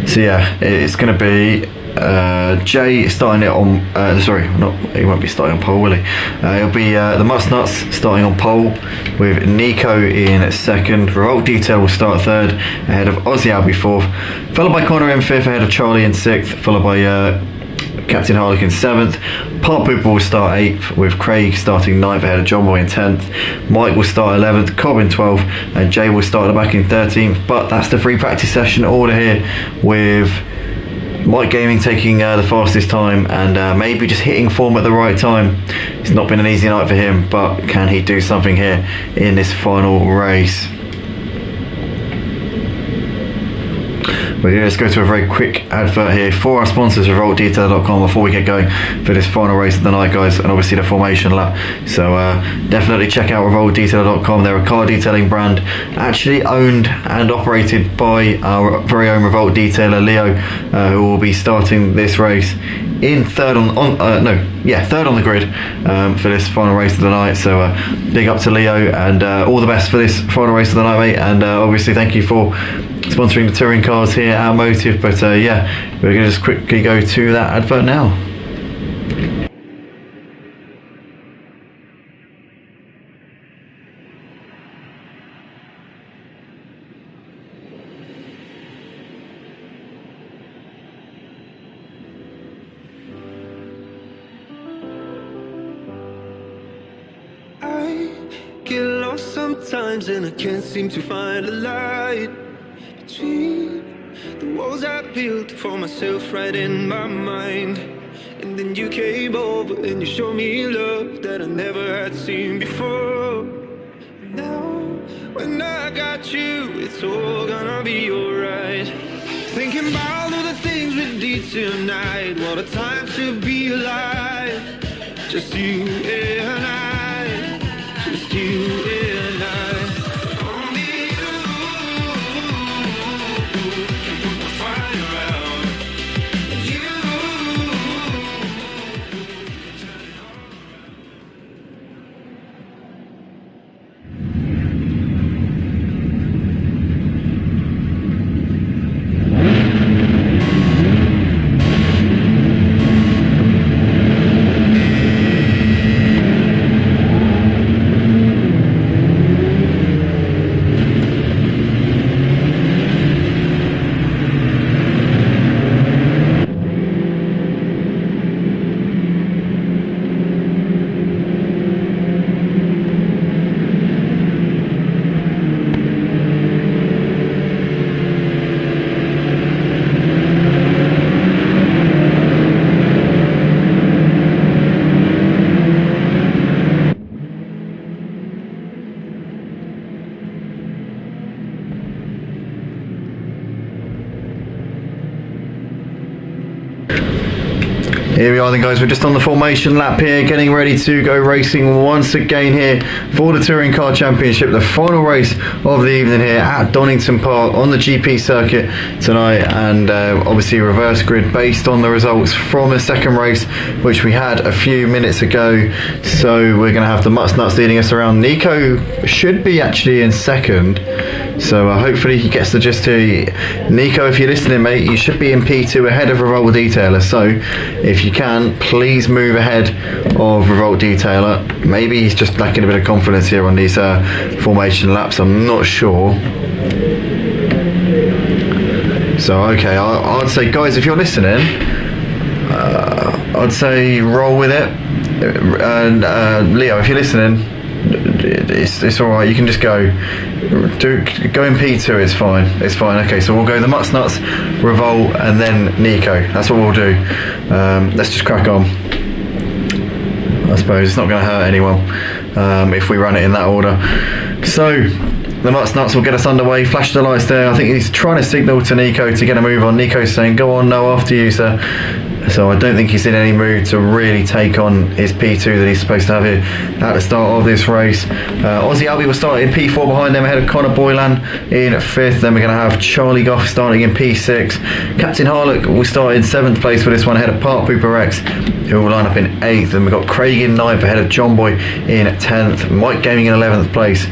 So yeah, it's going to be Jay starting it on he won't be starting on pole, will he? It'll be the Nuts starting on pole, with Nico in second. Revolt Detail will start third ahead of Aussie Albie fourth, followed by Connor in fifth ahead of Charlie in sixth, followed by Captain Harlequin 7th. Part Pooper will start 8th, with Craig starting 9th ahead of John Boy in 10th. Mike will start 11th, Cobb in 12th, and Jay will start at the back in 13th. But that's the free practice session order here, with Mike Gaming taking the fastest time, and maybe just hitting form at the right time. It's not been an easy night for him, but can he do something here in this final race? We're going to just go to a very quick advert here for our sponsors, RevoltDetailer.com, before we get going for this final race of the night, guys, and obviously the formation lap. So definitely check out RevoltDetailer.com. They're a car detailing brand actually owned and operated by our very own Revolt Detailer, Leo, who will be starting this race in third on the grid for this final race of the night. So big up to Leo, and all the best for this final race of the night, mate. And obviously thank you for sponsoring the touring cars here at Motive. But yeah, we're going to just quickly go to that advert now. I get lost sometimes and I can't seem to find a light between the walls I built for myself right in my mind. And then you came over and you showed me love that I never had seen before. Now when I got you, it's all gonna be alright. Thinking about all the things we did tonight. What a time to be alive. Just you and I, just you and I. Here we are then, guys. We're just on the formation lap here, getting ready to go racing once again here for the Touring Car Championship, the final race of the evening here at Donington Park on the GP circuit tonight, and obviously reverse grid based on the results from the second race which we had a few minutes ago. So we're going to have the Mutts Nuts leading us around. Nico should be actually in second, so hopefully he gets the gist here. Nico, if you're listening, mate, you should be in P2 ahead of Revolt Detailer, so if you can, please move ahead of Revolt Detailer. Maybe he's just lacking a bit of confidence here on these formation laps, I'm not sure. So okay, I'd say, guys, if you're listening, I'd say roll with it. Leo, if you're listening, it's alright, you can just go in P2, it's fine. Okay, so we'll go the Mutts Nuts, Revolt, and then Nico. That's what we'll do. Let's just crack on. I suppose it's not going to hurt anyone if we run it in that order. So the Mutts Nuts will get us underway. Flash the lights there. I think he's trying to signal to Nico to get a move on. Nico's saying, go on, no, after you, sir. So I don't think he's in any mood to really take on his P2 that he's supposed to have here at the start of this race. Aussie Albie will start in P4 behind them, ahead of Connor Boylan in 5th. Then we're going to have Charlie Goff starting in P6. Captain Harlock will start in 7th place for this one, ahead of Park Pooper Rex, who will line up in 8th. And we've got Craig in 9th, ahead of John Boy in 10th. Mike Gaming in 11th place,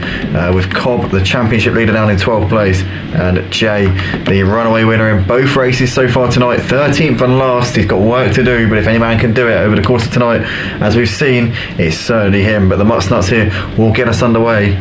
with Cobb, the championship leader, down in 12th place. And Jay, the runaway winner in both races so far tonight, 13th and last. He's got work to do, but if any man can do it over the course of tonight, as we've seen, it's certainly him. But the Mutts Nuts here will get us underway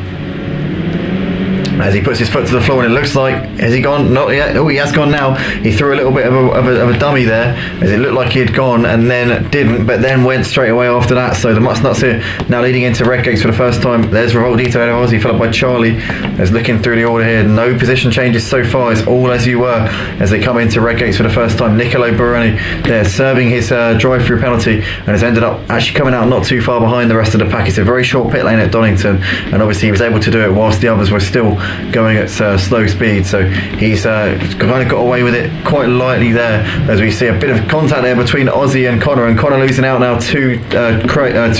as he puts his foot to the floor, and it looks like, has he gone? Not yet. Oh, he has gone now. He threw a little bit of a dummy there, as it looked like he had gone and then didn't, but then went straight away after that. So the Mutts Nuts here now leading into red gates for the first time. There's Revolt Detailer of Aussie, followed by Charlie. As looking through the order here, no position changes so far. It's all as you were as they come into red gates for the first time. Nicolo Baroni there serving his drive-through penalty, and has ended up actually coming out not too far behind the rest of the pack. It's a very short pit lane at Donington, and obviously he was able to do it whilst the others were still going at slow speed, so he's kind of got away with it quite lightly there, as we see a bit of contact there between Aussie and Connor losing out now to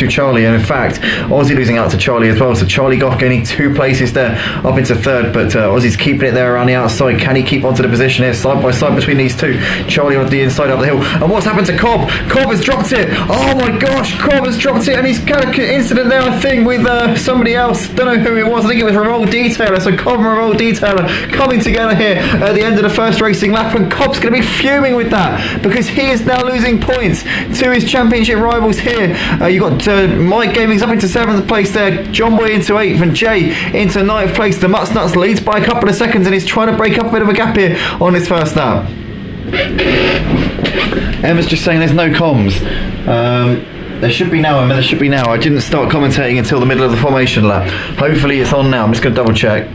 Charlie, and in fact Aussie losing out to Charlie as well. So Charlie Goff gaining 2 places there up into 3rd, but Aussie's keeping it there around the outside. Can he keep onto the position here side by side between these two? Charlie on the inside up the hill, and what's happened to Cobb? Cobb has dropped it. Oh my gosh, Cobb has dropped it, and he's got an incident there, I think, with somebody else. Don't know who it was. I think it was Revolt Detailer. So Cobb and Revolt Detailer coming together here at the end of the first racing lap, and Cobb's going to be fuming with that, because he is now losing points to his championship rivals here. You've got Mike Gaming's up into 7th place there, John Boy into 8th, and Jay into 9th place. The Mutts Nuts leads by a couple of seconds, and he's trying to break up a bit of a gap here on his first lap. Emma's just saying there's no comms. There should be now, Emma, there should be now. I didn't start commentating until the middle of the formation lap. Hopefully it's on now. I'm just going to double check.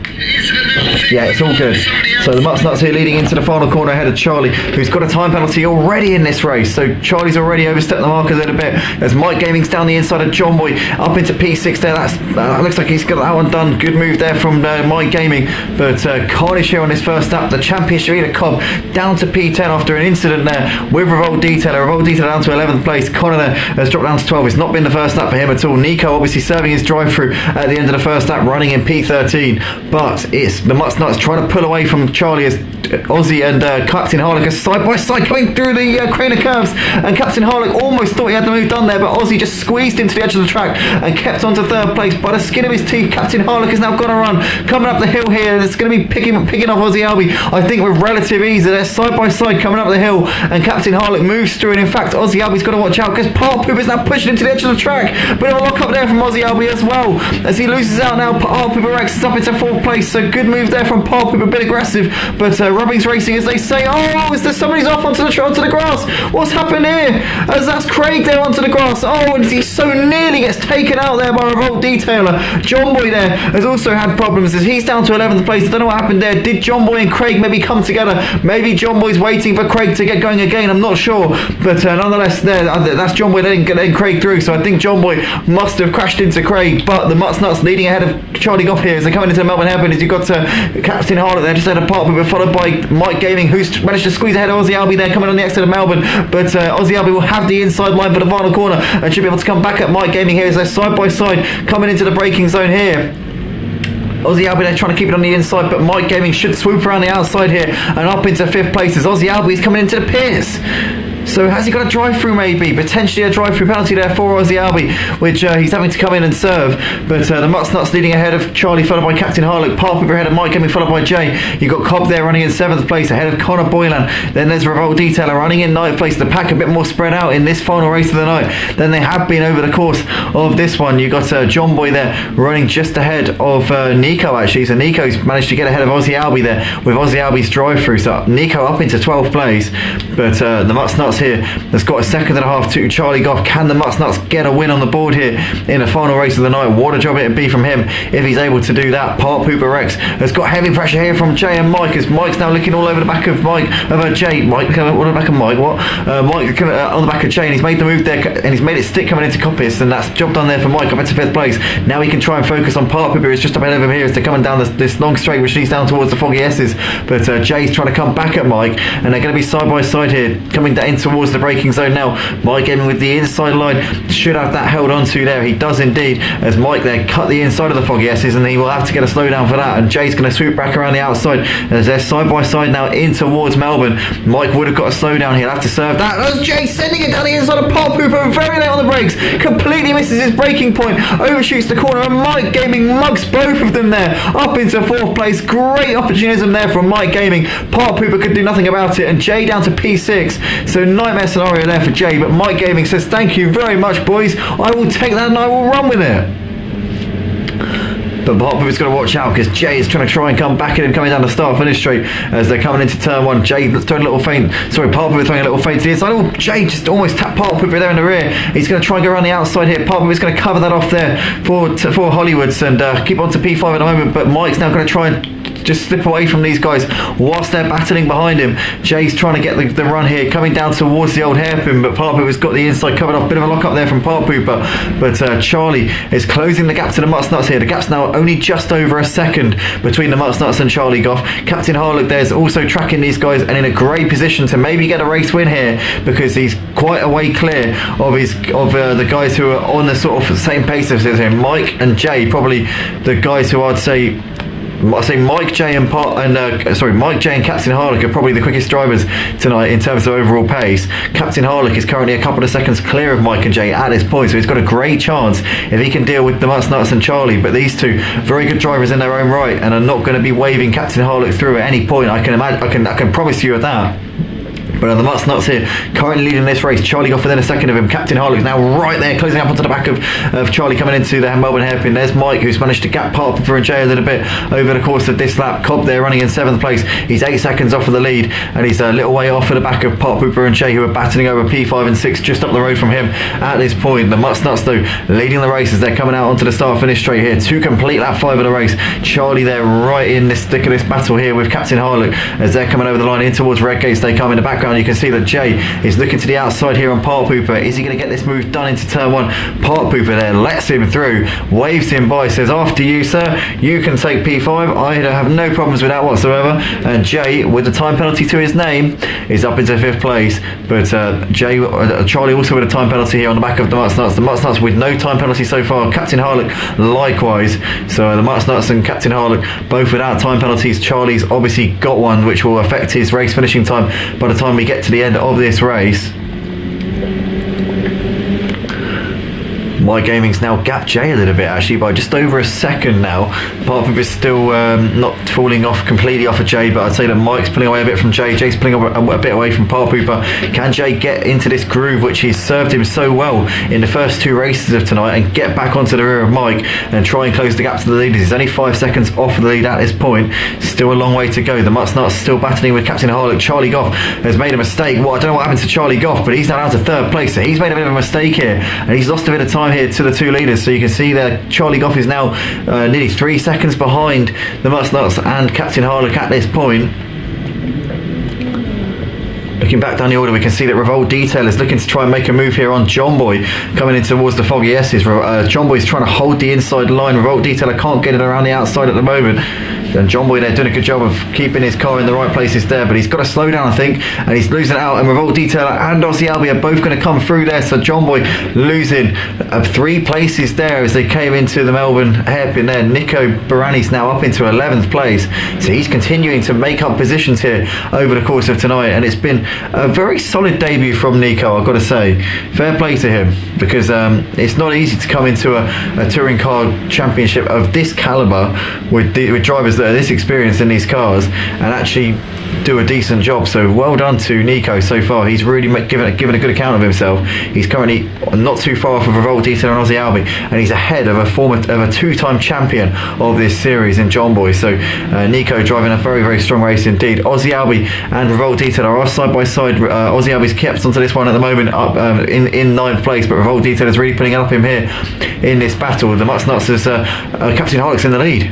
Yeah, it's all good. So the Mutts Nuts here leading into the final corner ahead of Charlie, who's got a time penalty already in this race. So Charlie's already overstepped the marker a little bit. As Mike Gaming's down the inside of John Boy up into P6 there. That looks like he's got that one done. Good move there from Mike Gaming. But carnage here on his first lap. The championship leader Cobb down to P10 after an incident there with Revolt Detailer. Revolt Detailer down to 11th place. Connor there has dropped down to 12. It's not been the first lap for him at all. Nico obviously serving his drive-through at the end of the first lap, running in P13. But it's the Mutts Nuts trying to pull away from Charlie, as Aussie and Captain Harlock are side by side coming through the crane of curves, and Captain Harlock almost thought he had the move done there, but Aussie just squeezed into the edge of the track and kept on to 3rd place by the skin of his teeth. Captain Harlock has now got a run coming up the hill here, and it's going to be picking off Aussie Albie, I think, with relative ease. They're side by side coming up the hill, and Captain Harlock moves through, and in fact Aussie Albie's got to watch out, because Park Pooper is now pushing into the edge of the track. Bit of a lock up there from Aussie Albie as well, as he loses out now. Park Pooper Rex is up into 4th place, so good move there from Park Pooper, a bit aggressive, but Rubbing's racing, as they say. Oh, is there somebody's off onto the grass? What's happened here? As that's Craig there onto the grass. Oh, and he so nearly gets taken out there by Revolt Detailer. John Boy there has also had problems, as he's down to 11th place. I don't know what happened there. Did John Boy and Craig maybe come together? Maybe John Boy's waiting for Craig to get going again, I'm not sure, but nonetheless there, that's John Boy then letting Craig through, so I think John Boy must have crashed into Craig, but the Mutt's Nuts leading ahead of Charlie Goff here as they're coming into the Melbourne Hairpin. As you've got Captain Harlock there just ahead of Park Pooper, followed by Mike Gaming, who's managed to squeeze ahead of Aussie Albie there coming on the exit of Melbourne, but Aussie Albie will have the inside line for the final corner and should be able to come back at Mike Gaming here as they're side by side coming into the braking zone here. Aussie Albie there trying to keep it on the inside, but Mike Gaming should swoop around the outside here and up into 5th place as Aussie Albie is coming into the pits. So has he got a drive-through maybe? Potentially a drive-through penalty there for Aussie Albie, which he's having to come in and serve. But the Mutt's Nuts leading ahead of Charlie, followed by Captain Harlock. Park Pooper ahead of Mike Gaming, followed by Jay. You've got Cobb there running in 7th place ahead of Connor Boylan. Then there's Revolt Detailer running in 9th place. The pack a bit more spread out in this final race of the night than they have been over the course of this one. You've got John Boy there running just ahead of Nico actually. So Nico's managed to get ahead of Aussie Albie there with Aussie Albie's drive-through. So Nico up into 12th place. But the Mutt's Nuts here has got a second and a half to Charlie Goff. Can the Mutt's Nuts get a win on the board here in the final race of the night? What a job it'd be from him if he's able to do that. Park Pooper Rex has got heavy pressure here from Jay and Mike as Mike's now looking all over the back of Jay. Mike on the back of Mike. Mike on the back of Jay, and he's made the move there and he's made it stick coming into Coppice, and that's job done there for Mike up into 5th place. Now he can try and focus on Park Pooper, who's just up ahead of him here as they're coming down this long straight which leads down towards the Foggy S's. But Jay's trying to come back at Mike, and they're going to be side by side here coming in towards the braking zone now. Mike Gaming with the inside line should have that held onto there. He does indeed, as Mike there cut the inside of the Foggy S's, and he will have to get a slowdown for that. And Jay's going to swoop back around the outside as they're side by side now in towards Melbourne. Mike would have got a slowdown. He'll have to serve that. As Jay sending it down the inside of Park Pooper, very late on the brakes, completely misses his braking point, overshoots the corner, and Mike Gaming mugs both of them there up into 4th place. Great opportunism there from Mike Gaming. Park Pooper could do nothing about it, and Jay down to P6. So nightmare scenario there for Jay, but Mike Gaming says thank you very much boys, I will take that and I will run with it. But Park Pooper's got to watch out because Jay is trying to come back at him coming down the start finish straight as they're coming into turn 1. Jay throwing a little feint. Sorry, Park Pooper throwing a little feint to the inside. Oh, Jay just almost tapped Park Pooper there in the rear. He's going to try and go around the outside here. Park Pooper's going to cover that off there for Hollywoods and keep on to P5 at the moment. But Mike's now going to try and just slip away from these guys whilst they're battling behind him. Jay's trying to get the run here, coming down towards the old hairpin, but Park Pooper's got the inside covered off. Bit of a lock up there from Park Pooper, but Charlie is closing the gap to the Mutt's Nuts here. The gap's now only just over a second between the Mutt's Nuts and Charlie Goff. Captain Harlock there's also tracking these guys and in a great position to maybe get a race win here because he's quite a way clear of the guys who are on the sort of same pace as him. Mike and Jay, probably the guys who I'd say Mike, Jay and Mike, Jay and Captain Harlock are probably the quickest drivers tonight in terms of overall pace. Captain Harlock is currently a couple of seconds clear of Mike and Jay at this point, so he's got a great chance if he can deal with the Mutt's Nuts and Charlie. But these two very good drivers in their own right and are not going to be waving Captain Harlock through at any point. I can promise you of that. But the Mutt's Nuts here currently leading this race. Charlie Goff within a second of him. Captain Harlock now right there closing up onto the back of Charlie coming into the Melbourne hairpin. There's Mike who's managed to gap Park Pooper and Jay a little bit over the course of this lap. Cobb there running in 7th place. He's 8 seconds off of the lead and he's a little way off at the back of Park Pooper and Jay who are battling over P5 and 6 just up the road from him at this point. The Mutt's Nuts though leading the race as they're coming out onto the start finish straight here to complete lap 5 of the race. Charlie there right in this thick of this battle here with Captain Harlock as they're coming over the line in towards Redgate. They come in the background. You can see that Jay is looking to the outside here on Park Pooper. Is he going to get this move done into turn 1? Park Pooper there lets him through, waves him by, says after you sir, you can take P5. I have no problems with that whatsoever. And Jay with the time penalty to his name is up into 5th place, but Charlie also with a time penalty here on the back of the Mutt's Nuts. The Mutt's Nuts with no time penalty so far. Captain Harlock likewise. So the Mutt's Nuts and Captain Harlock both without time penalties. Charlie's obviously got one which will affect his race finishing time by the time we get to the end of this race. Mike Gaming's now gapped Jay a little bit actually by just over a second now. Park Pooper is still not falling off completely off of Jay, but I'd say that Mike's pulling away a bit from Jay. Jay's pulling a bit away from Park Pooper. Can Jay get into this groove which he's served him so well in the first 2 races of tonight and get back onto the rear of Mike and try and close the gap to the leaders? He's only 5 seconds off the lead at this point. Still a long way to go. The Mutt's Nuts still battling with Captain Harlock. Charlie Goff has made a mistake. Well, I don't know what happened to Charlie Goff, but he's now down to 3rd place, so he's made a bit of a mistake here and he's lost a bit of time here to the 2 leaders. So you can see there Charlie Goff is now nearly 3 seconds behind the Mutt's Nuts and Captain Harlock at this point. Looking back down the order, we can see that Revolt Detail is looking to try and make a move here on John Boy, coming in towards the Foggy S's. John Boy's trying to hold the inside line. Revolt Detailer can't get it around the outside at the moment. And John Boy there doing a good job of keeping his car in the right places there, but he's got to slow down, I think, and he's losing it out. And Revolt Detailer and Aussie Albie are both going to come through there, so John Boy losing 3 places there as they came into the Melbourne hairpin there. Nico Barani's now up into 11th place, so he's continuing to make up positions here over the course of tonight, and it's been a very solid debut from Nico, I've got to say. Fair play to him, because it's not easy to come into a touring car championship of this caliber with drivers that are this experienced in these cars and actually do a decent job. So well done to Nico so far. He's really given a good account of himself. He's currently not too far off of Revolt Detail and Aussie Albie, and he's ahead of a 2-time champion of this series in John Boy. So Nico driving a very, very strong race indeed. Aussie Albie and Revolt Detail are side by side. Aussie Albie's kept onto this one at the moment, up in 9th place, but Revolt Detail is really putting it up him here in this battle. The Mutts Nuts is Captain Harlock's in the lead.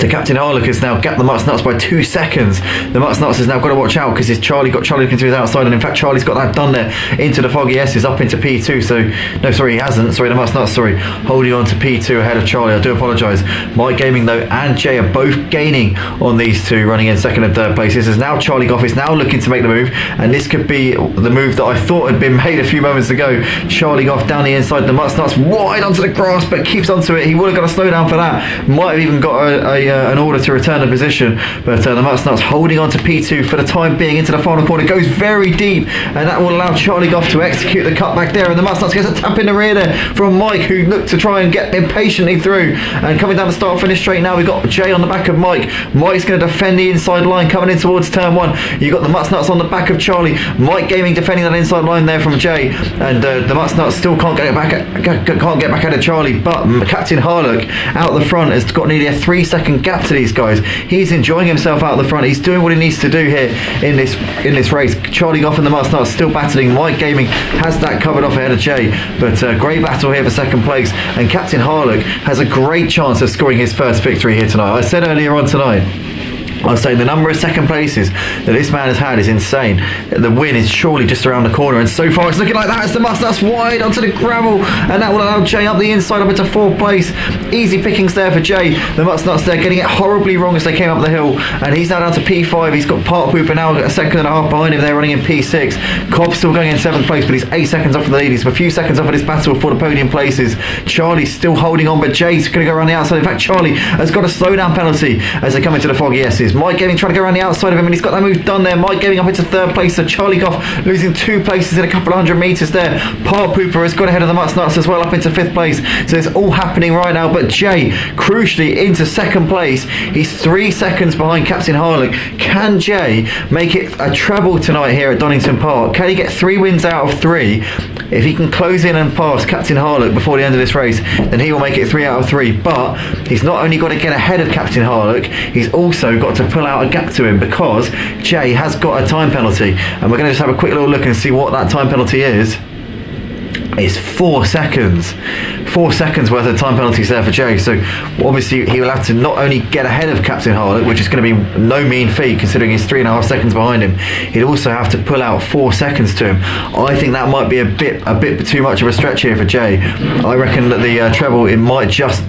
To Captain Harlock has now gapped the Mutts Nuts by 2 seconds. The Mutts Nuts has now got to watch out because Charlie looking to his outside, and in fact Charlie's got that done there into the Foggy S's up into P2. So no, sorry, he hasn't. Sorry, the Mutts Nuts, sorry, holding on to P2 ahead of Charlie. I do apologise. Mike Gaming though and Jay are both gaining on these two, running in 2nd and 3rd place. This is now Charlie Goff is now looking to make the move, and this could be the move that I thought had been made a few moments ago. Charlie Goff down the inside, the Mutts Nuts wide onto the grass, but keeps onto it. He would have got to slow down for that. Might have even got an order to return the position, but the Mutts Nuts holding on to P2 for the time being into the final corner. Goes very deep, and that will allow Charlie Goff to execute the cutback there, and the Mutts Nuts gets a tap in the rear there from Mike, who looked to try and get impatiently through. And coming down the start finish straight now, we've got Jay on the back of Mike. Mike's going to defend the inside line coming in towards turn 1. You've got the Mutts Nuts on the back of Charlie. Mike Gaming defending that inside line there from Jay, and the Mutts Nuts still can't get back out of Charlie, but Captain Harlock out the front has got nearly a 3-second gap to these guys. He's enjoying himself out the front. He's doing what he needs to do here in this race. Charlie Goff and the Mutts Nuts still battling. Mike Gaming has that covered off ahead of Jay, but great battle here for 2nd place, and Captain Harlock has a great chance of scoring his first victory here tonight. I said earlier on tonight, I was saying the number of 2nd places that this man has had is insane. The win is surely just around the corner, and so far it's looking like that. It's the Mutts Nuts wide onto the gravel, and that will allow Jay up the inside up into 4th place. Easy pickings there for Jay. The Mutts Nuts there getting it horribly wrong as they came up the hill, and he's now down to P5. He's got Park Pooper now a 2.5 seconds behind him. They're running in P6. Cobb still going in 7th place, but he's 8 seconds off of the lead. He's a few seconds off of this battle for the podium places. Charlie's still holding on, but Jay's going to go around the outside. In fact, Charlie has got a slowdown penalty as they come into the Foggy S's. Mike Gaming trying to go around the outside of him, and he's got that move done there. Mike Gaming up into 3rd place, so Charlie Goff losing 2 places in a couple of 100 metres there. Park Pooper has got ahead of the Mutts Nuts as well, up into 5th place. So it's all happening right now, but Jay crucially into 2nd place. He's 3 seconds behind Captain Harlock. Can Jay make it a treble tonight here at Donington Park? Can he get 3 wins out of 3? If he can close in and pass Captain Harlock before the end of this race, then he will make it 3 out of 3. But he's not only got to get ahead of Captain Harlock, he's also got to pull out a gap to him, because Jay has got a time penalty, and we're going to just have a quick little look and see what that time penalty is. It's 4 seconds. 4 seconds worth of time penalties there for Jay. So obviously he will have to not only get ahead of Captain Harlock, which is going to be no mean feat considering he's 3.5 seconds behind him. He'll also have to pull out 4 seconds to him. I think that might be a bit too much of a stretch here for Jay. I reckon that the treble, he might just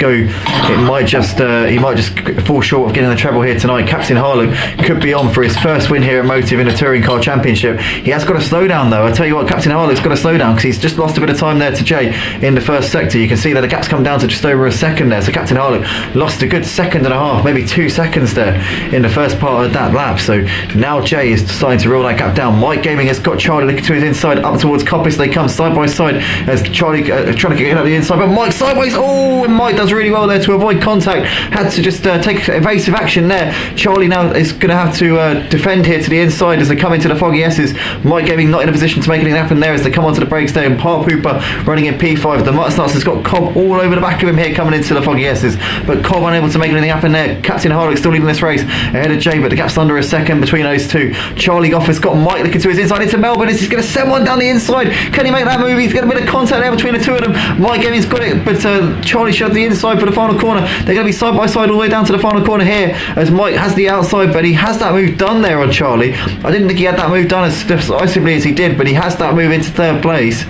fall short of getting the treble here tonight. Captain Harlock could be on for his first win here at Motive in a touring car championship. He has got to slow down though. I tell you what, Captain Harlock's got to slow down because he's just lost a bit of time there to Jay in the first sector. You can see that the gap's come down to just over a second there, so Captain Harlock lost a good 1.5 seconds, maybe 2 seconds there in the first part of that lap. So now Jay is starting to roll that gap down. Mike Gaming has got Charlie looking to his inside up towards Coppice. They come side by side as Charlie trying to get out the inside, but Mike sideways. Oh, and Mike does really well there to avoid contact. Had to just take evasive action there. Charlie now is going to have to defend here to the inside as they come into the Foggy S's. Mike Gaming not in a position to make anything happen there as they come onto the brakes there, and Park Hooper running in P5. The Mutt Snuts has got Cobb all over the back of him here coming into the Foggy S's, but Cobb unable to make anything happen there. Captain Harlock still leading this race ahead of Jay, but the gap's under a second between those two. Charlie Goff has got Mike looking to his inside into Melbourne. He's going to send one down the inside. Can he make that move? He's going to be a contact there between the two of them. Mike Gaming's got it, but Charlie shoved the inside for the final corner. They're going to be side by side all the way down to the final corner here as Mike has the outside, but he has that move done there on Charlie. I didn't think he had that move done as decisively as he did, but he has that move into third place.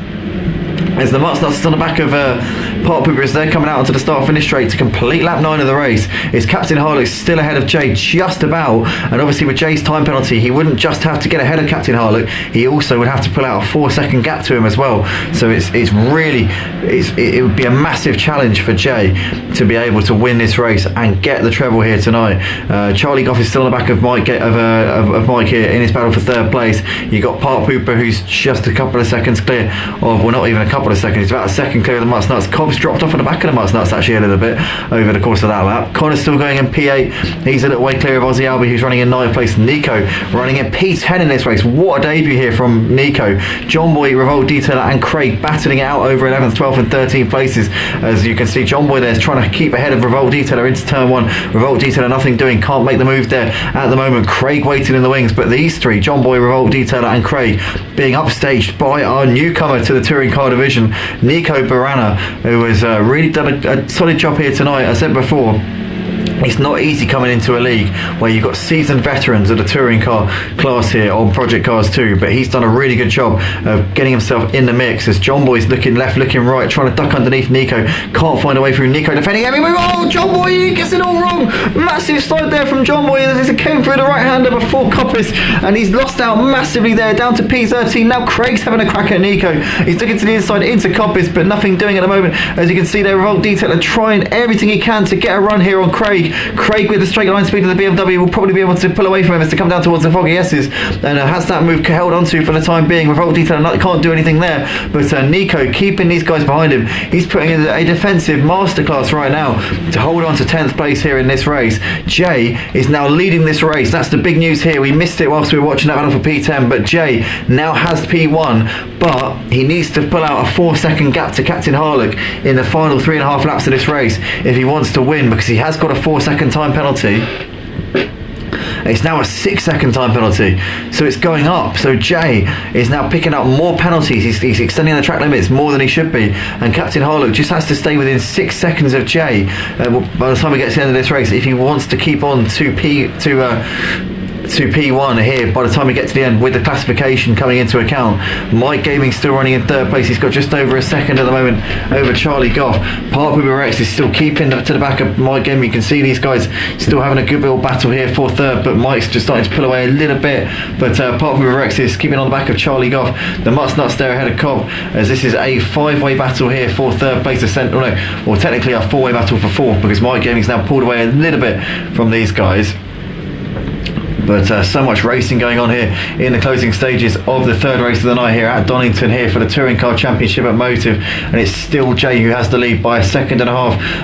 As the Mutt Snuts on the back of Park Pooper as they're coming out onto the start-finish straight to complete lap 9 of the race. Is Captain Harlock still ahead of Jay just about, and obviously with Jay's time penalty he wouldn't just have to get ahead of Captain Harlock, he also would have to pull out a 4-second gap to him as well. So it would be a massive challenge for Jay to be able to win this race and get the treble here tonight. Charlie Goff is still on the back of Mike of Mike here in his battle for third place. You got Park Pooper who's just a couple of seconds clear of, well, not even a couple of seconds, he's about a second clear of the Mutt Snuts. Cobb's dropped off on the back of the Mutt Snuts actually a little bit over the course of that lap. Connor's still going in P8, he's a little way clear of Ozzy Albie who's running in 9th place. Nico running in P10 in this race. What a debut here from Nico. John Boy, Revolt Detailer and Craig battling it out over 11th, 12th and 13th places. As you can see, John Boy there is trying to keep ahead of Revolt Detailer into turn 1. Revolt Detailer nothing doing, can't make the move there at the moment. Craig waiting in the wings, but these three, John Boy, Revolt Detailer and Craig, being upstaged by our newcomer to the touring car division, Nico Barana, who has really done a solid job here tonight. I said before, it's not easy coming into a league where you've got seasoned veterans of the touring car class here on Project Cars 2, but he's done a really good job of getting himself in the mix as John Boy's looking left, looking right, trying to duck underneath Nico, can't find a way through. Nico defending every move. Oh, John Boy, he gets it all wrong. Massive slide there from John Boy as it came through the right hander before Coppice, and he's lost out massively there, down to P13. Now Craig's having a crack at Nico. He's looking to the inside into Coppice, but nothing doing at the moment. As you can see there, Revolt Detailer trying everything he can to get a run here on Craig. Craig with the straight line speed of the BMW will probably be able to pull away from him as to come down towards the Foggy S's, and has that move held onto for the time being. Revolt Detailer can't do anything there, but Nico keeping these guys behind him. He's putting in a defensive masterclass right now to hold on to 10th place here in this race. Jay is now leading this race. That's the big news here. We missed it whilst we were watching that battle for P10, but Jay now has P1, but he needs to pull out a 4-second gap to Captain Harlock in the final 3.5 laps of this race if he wants to win, because he has got a 4-second time penalty. It's now a 6-second time penalty, so it's going up. So Jay is now picking up more penalties. He's extending the track limits more than he should be, and Captain Harlock just has to stay within 6 seconds of Jay by the time he gets to the end of this race if he wants to keep on to P1 here by the time we get to the end with the classification coming into account. Mike Gaming still running in third place. He's got just over a second at the moment over Charlie Goff. Park Pooper Rex is still keeping to the back of Mike Gaming. You can see these guys still having a good little battle here for third, but Mike's just starting to pull away a little bit. But Park Pooper Rex is keeping on the back of Charlie Goff. The Mutt Snuts there ahead of Cobb, as this is a 5-way battle here for third place. Or technically a 4-way battle for fourth, because Mike Gaming's now pulled away a little bit from these guys. But so much racing going on here in the closing stages of the third race of the night here at Donington here for the Touring Car Championship at Motive, and it's still Jay who has the lead by 1.5 seconds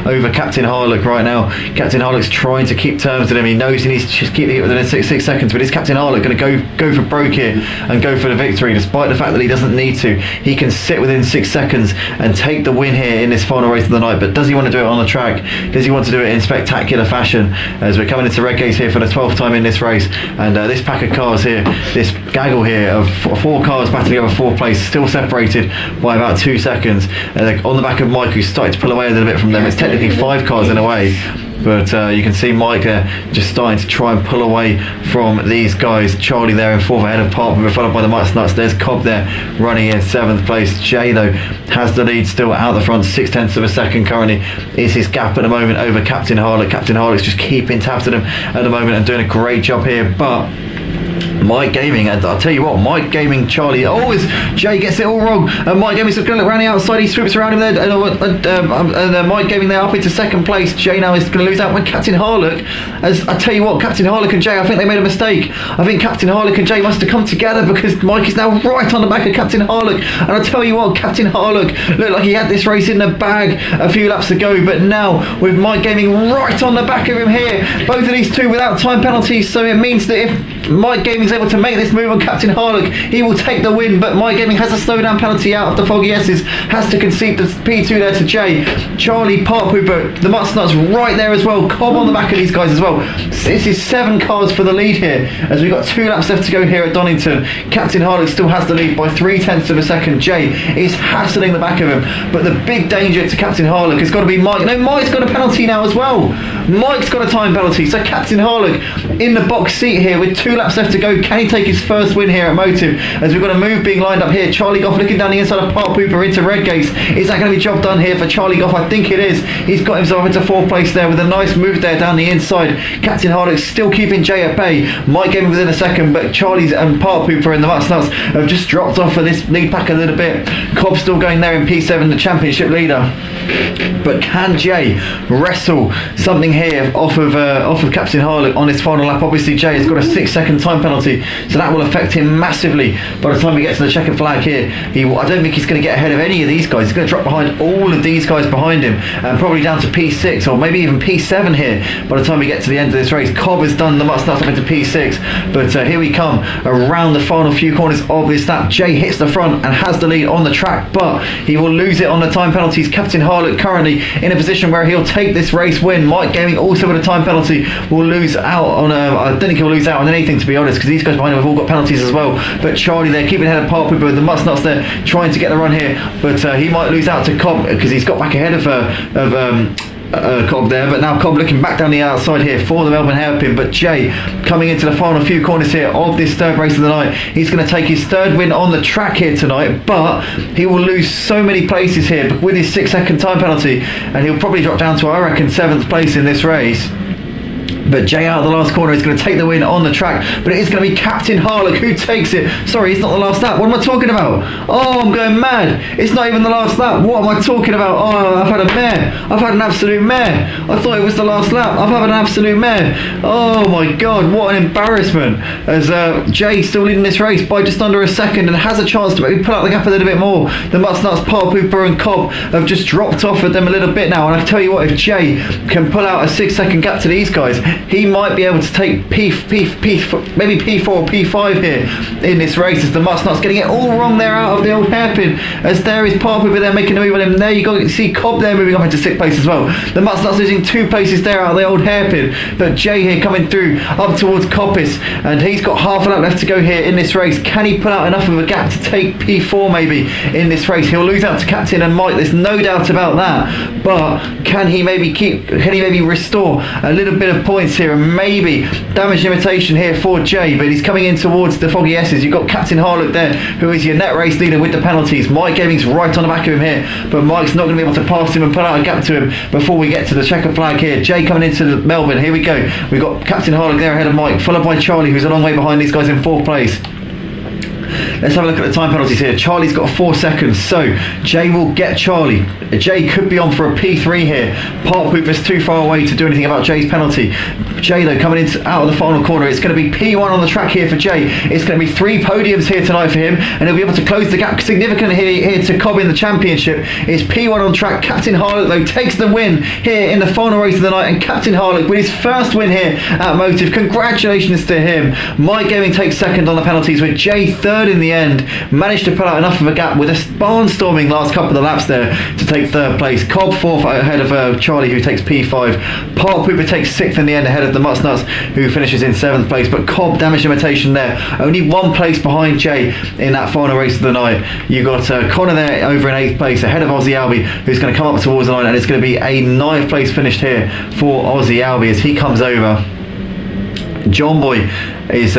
over Captain Harlock right now. Captain Harlock's trying to keep terms with him. He knows he needs to just keep it within 6 seconds, but is Captain Harlock going to go for broke here and go for the victory, despite the fact that he doesn't need to? He can sit within 6 seconds and take the win here in this final race of the night, but does he want to do it on the track? Does he want to do it in spectacular fashion? As we're coming into red gates here for the 12th time in this race, and this pack of cars here, this gaggle here of 4 cars battling over 4th place, still separated by about 2 seconds. On the back of Mike, who's starting to pull away a little bit from them. It's technically 5 cars in a way, but you can see Mike just starting to try and pull away from these guys. Charlie there in 4th ahead of Park, followed by the Mutt Snuts. There's Cobb there running in 7th place. Jay though has the lead still out the front, 0.6 seconds currently is his gap at the moment over Captain Harlock. Captain Harlock's just keeping tabs at him at the moment and doing a great job here, but Mike Gaming, and I'll tell you what, Mike Gaming, Charlie, Jay gets it all wrong, and Mike Gaming's going to look around the outside. He swoops around him there, and Mike Gaming there up into 2nd place. Jay now is going to lose out when Captain Harlock, as I tell you what, Captain Harlock and Jay, I think they made a mistake. I think Captain Harlock and Jay must have come together, because Mike is now right on the back of Captain Harlock, and I tell you what, Captain Harlock looked like he had this race in the bag a few laps ago, but now with Mike Gaming right on the back of him here, both of these two without time penalties, so it means that if Mike Gaming's able to make this move on Captain Harlock. He will take the win, but My Gaming has a slowdown penalty out of the Foggy S's, has to concede the P2 there to Jay. Charlie, Park Pooper, the Muttnuts right there as well. Cobb on the back of these guys as well. This is 7 cars for the lead here, as we've got 2 laps left to go here at Donington. Captain Harlock still has the lead by 0.3 of a second. Jay is hassling the back of him, but the big danger to Captain Harlock has got to be Mike. No, Mike's got a penalty now as well. Mike's got a time penalty, so Captain Harlock in the box seat here with 2 laps left to go. Can he take his first win here at Motive, as we've got a move being lined up here? Charlie Goff looking down the inside of Park Pooper into Redgates. Is that going to be job done here for Charlie Goff? I think it is. He's got himself into 4th place there with a nice move there down the inside. Captain Harlock still keeping Jay at bay. Mike Gaming within a second, but Charlie's and Park Pooper and the Muttnuts have just dropped off for this lead pack a little bit. Cobb still going there in P7, the championship leader. But can Jay wrestle something here off of Captain Harlock on his final lap? Obviously Jay has got a 6-second time penalty, so that will affect him massively by the time we get to the checkered flag here. I don't think he's going to get ahead of any of these guys. He's going to drop behind all of these guys behind him, and probably down to P6 or maybe even P7 here by the time we get to the end of this race. Cobb has done the Muttnuts up into P6, but here we come around the final few corners of this lap. Jay hits the front and has the lead on the track, but he will lose it on the time penalties. Captain Harlock currently in a position where he'll take this race win. Mike Gaming also with a time penalty will lose out on I don't think he'll lose out on anything, to be honest, because these guys behind him have all got penalties as well. But Charlie there keeping ahead of Park Pooper with the Muttnuts there trying to get the run here, but he might lose out to Cobb because he's got back ahead of Cobb there. But now Cobb looking back down the outside here for the Melbourne hairpin. But Jay coming into the final few corners here of this 3rd race of the night. He's going to take his 3rd win on the track here tonight, but he will lose so many places here with his 6-second time penalty, and he'll probably drop down to, I reckon, 7th place in this race. But Jay out of the last corner is going to take the win on the track, but it is going to be Captain Harlock who takes it. Sorry, it's not the last lap. What am I talking about? Oh, I'm going mad. It's not even the last lap. What am I talking about? Oh, I've had a mare. I've had an absolute mare. I thought it was the last lap. I've had an absolute mare. Oh my God, what an embarrassment. As Jay still leading this race by just under a second and has a chance to maybe pull out the gap a little bit more. The Muttnuts, Park Pooper and Cobb have just dropped off at them a little bit now, and I tell you what, if Jay can pull out a 6-second gap to these guys, he might be able to take maybe P4 or P5 here in this race, as the Muttnuts getting it all wrong there out of the old hairpin, as there is Park Pooper there making a move on him. There you go, you see Cobb there moving up into 6th place as well. The Muttnuts losing 2 places there out of the old hairpin, but Jay here coming through up towards Coppice, and he's got half a lap left to go here in this race. Can he pull out enough of a gap to take P4 maybe in this race? He'll lose out to Captain and Mike, there's no doubt about that, but can he maybe restore a little bit of points here and maybe damage limitation here for Jay? But he's coming in towards the Foggy S's. You've got Captain Harlock there, who is your net race leader with the penalties. Mike Gaming's right on the back of him here, but Mike's not going to be able to pass him and put out a gap to him before we get to the checkered flag here. Jay coming into the Melbourne. Here we go. We've got Captain Harlock there ahead of Mike, followed by Charlie, who's a long way behind these guys in 4th place. Let's have a look at the time penalties here. Charlie's got 4 seconds, so Jay will get Charlie. Jay could be on for a P3 here. Park Pooper's too far away to do anything about Jay's penalty. Jay though coming out of the final corner. It's going to be P1 on the track here for Jay. It's going to be 3 podiums here tonight for him, and he'll be able to close the gap significantly here to Cobb in the championship. It's P1 on track. Captain Harlock though takes the win here in the final race of the night, and Captain Harlock with his first win here at Motive. Congratulations to him. Mike Gaming takes 2nd on the penalties, with Jay 3rd in the end. Managed to pull out enough of a gap with a barnstorming last couple of laps there to take 3rd place. Cobb 4th ahead of Charlie, who takes P5. Park Pooper takes 6th in the end ahead of the Muttnuts, who finishes in 7th place, but Cobb damage limitation there, only 1 place behind Jay in that final race of the night. You've got Connor there over in 8th place ahead of Aussie Albie, who's going to come up towards the line, and it's going to be a 9th place finished here for Aussie Albie as he comes over. John Boy is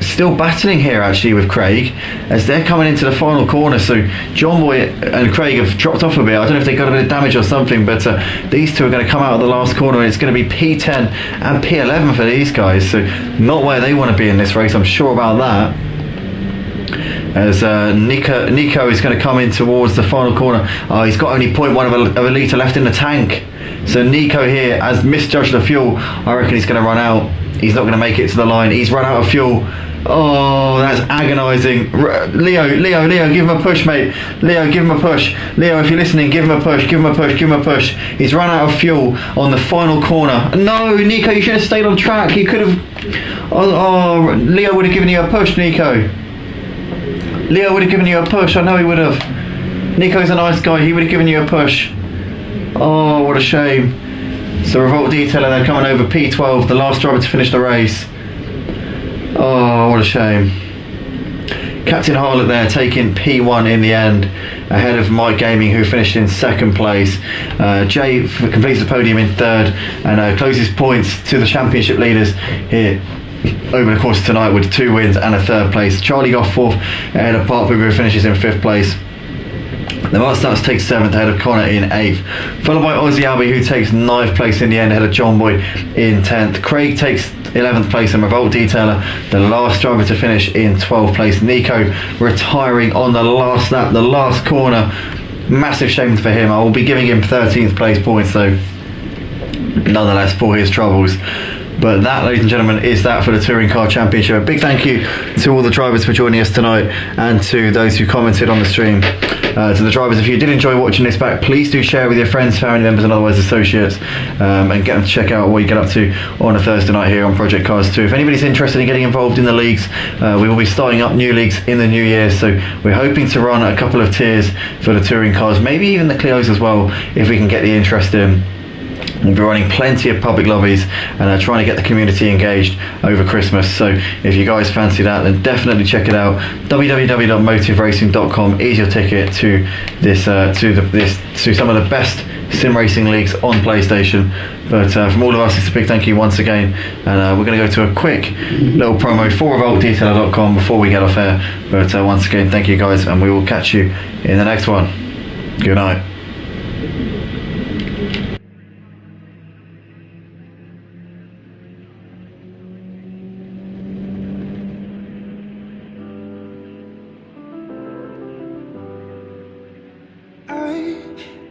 still battling here actually with Craig as they're coming into the final corner. So John Boy and Craig have dropped off a bit. I don't know if they got a bit of damage or something, but these two are going to come out of the last corner, and it's going to be P10 and P11 for these guys. So not where they want to be in this race, I'm sure about that. As Nico is going to come in towards the final corner. He's got only 0.1 of a litre left in the tank. So Nico here has misjudged the fuel. I reckon he's going to run out. He's not going to make it to the line. He's run out of fuel. Oh, that's agonising. Leo, give him a push, mate. Leo, give him a push. Leo, if you're listening, give him a push, give him a push, give him a push. He's run out of fuel on the final corner. No, Nico, you should have stayed on track. He could have... Oh, Leo would have given you a push, Nico. Leo would have given you a push. I know he would have. Nico's a nice guy. He would have given you a push. Oh, what a shame. So Revolt Detailer, they're coming over P12, the last driver to finish the race. Oh, what a shame. Captain Harlot there taking P1 in the end, ahead of Mike Gaming, who finished in second place. Jay completes the podium in third and closes points to the championship leaders here over the course of tonight with 2 wins and a third place. Charlie got fourth ahead of Park Booger, who finishes in fifth place. The Mark Stats takes 7th ahead of Connor in 8th, followed by Ozzy Albie, who takes 9th place in the end ahead of John Boy in 10th. Craig takes 11th place, and Revolt Detailer, the last driver to finish, in 12th place. Nico retiring on the last lap, the last corner. Massive shame for him. I will be giving him 13th place points though, nonetheless, for his troubles. But that, ladies and gentlemen, is that for the Touring Car Championship. A big thank you to all the drivers for joining us tonight, and to those who commented on the stream. To the drivers, if you did enjoy watching this back, please do share with your friends, family members and otherwise associates, and get them to check out what you get up to on a Thursday night here on Project Cars 2. If anybody's interested in getting involved in the leagues, we will be starting up new leagues in the new year, so we're hoping to run a couple of tiers for the touring cars, maybe even the Clios as well, if we can get the interest in. We'll be running plenty of public lobbies and trying to get the community engaged over Christmas. So if you guys fancy that, then definitely check it out. www.motiveracing.com is your ticket to this to some of the best sim racing leagues on PlayStation. But from all of us, it's a big thank you once again, and we're going to go to a quick little promo for RevoltDetailer.com before we get off air. But once again, thank you guys, and we will catch you in the next one. Good night.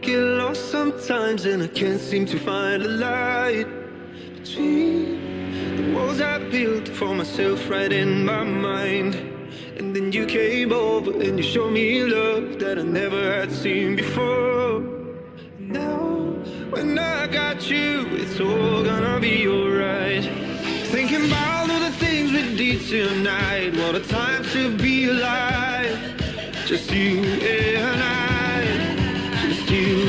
Get lost sometimes and I can't seem to find a light between the walls I built for myself right in my mind. And then you came over and you showed me love that I never had seen before. Now when I got you, it's all gonna be alright. Thinking about all the things we did tonight, what a time to be alive. Just you and I, just you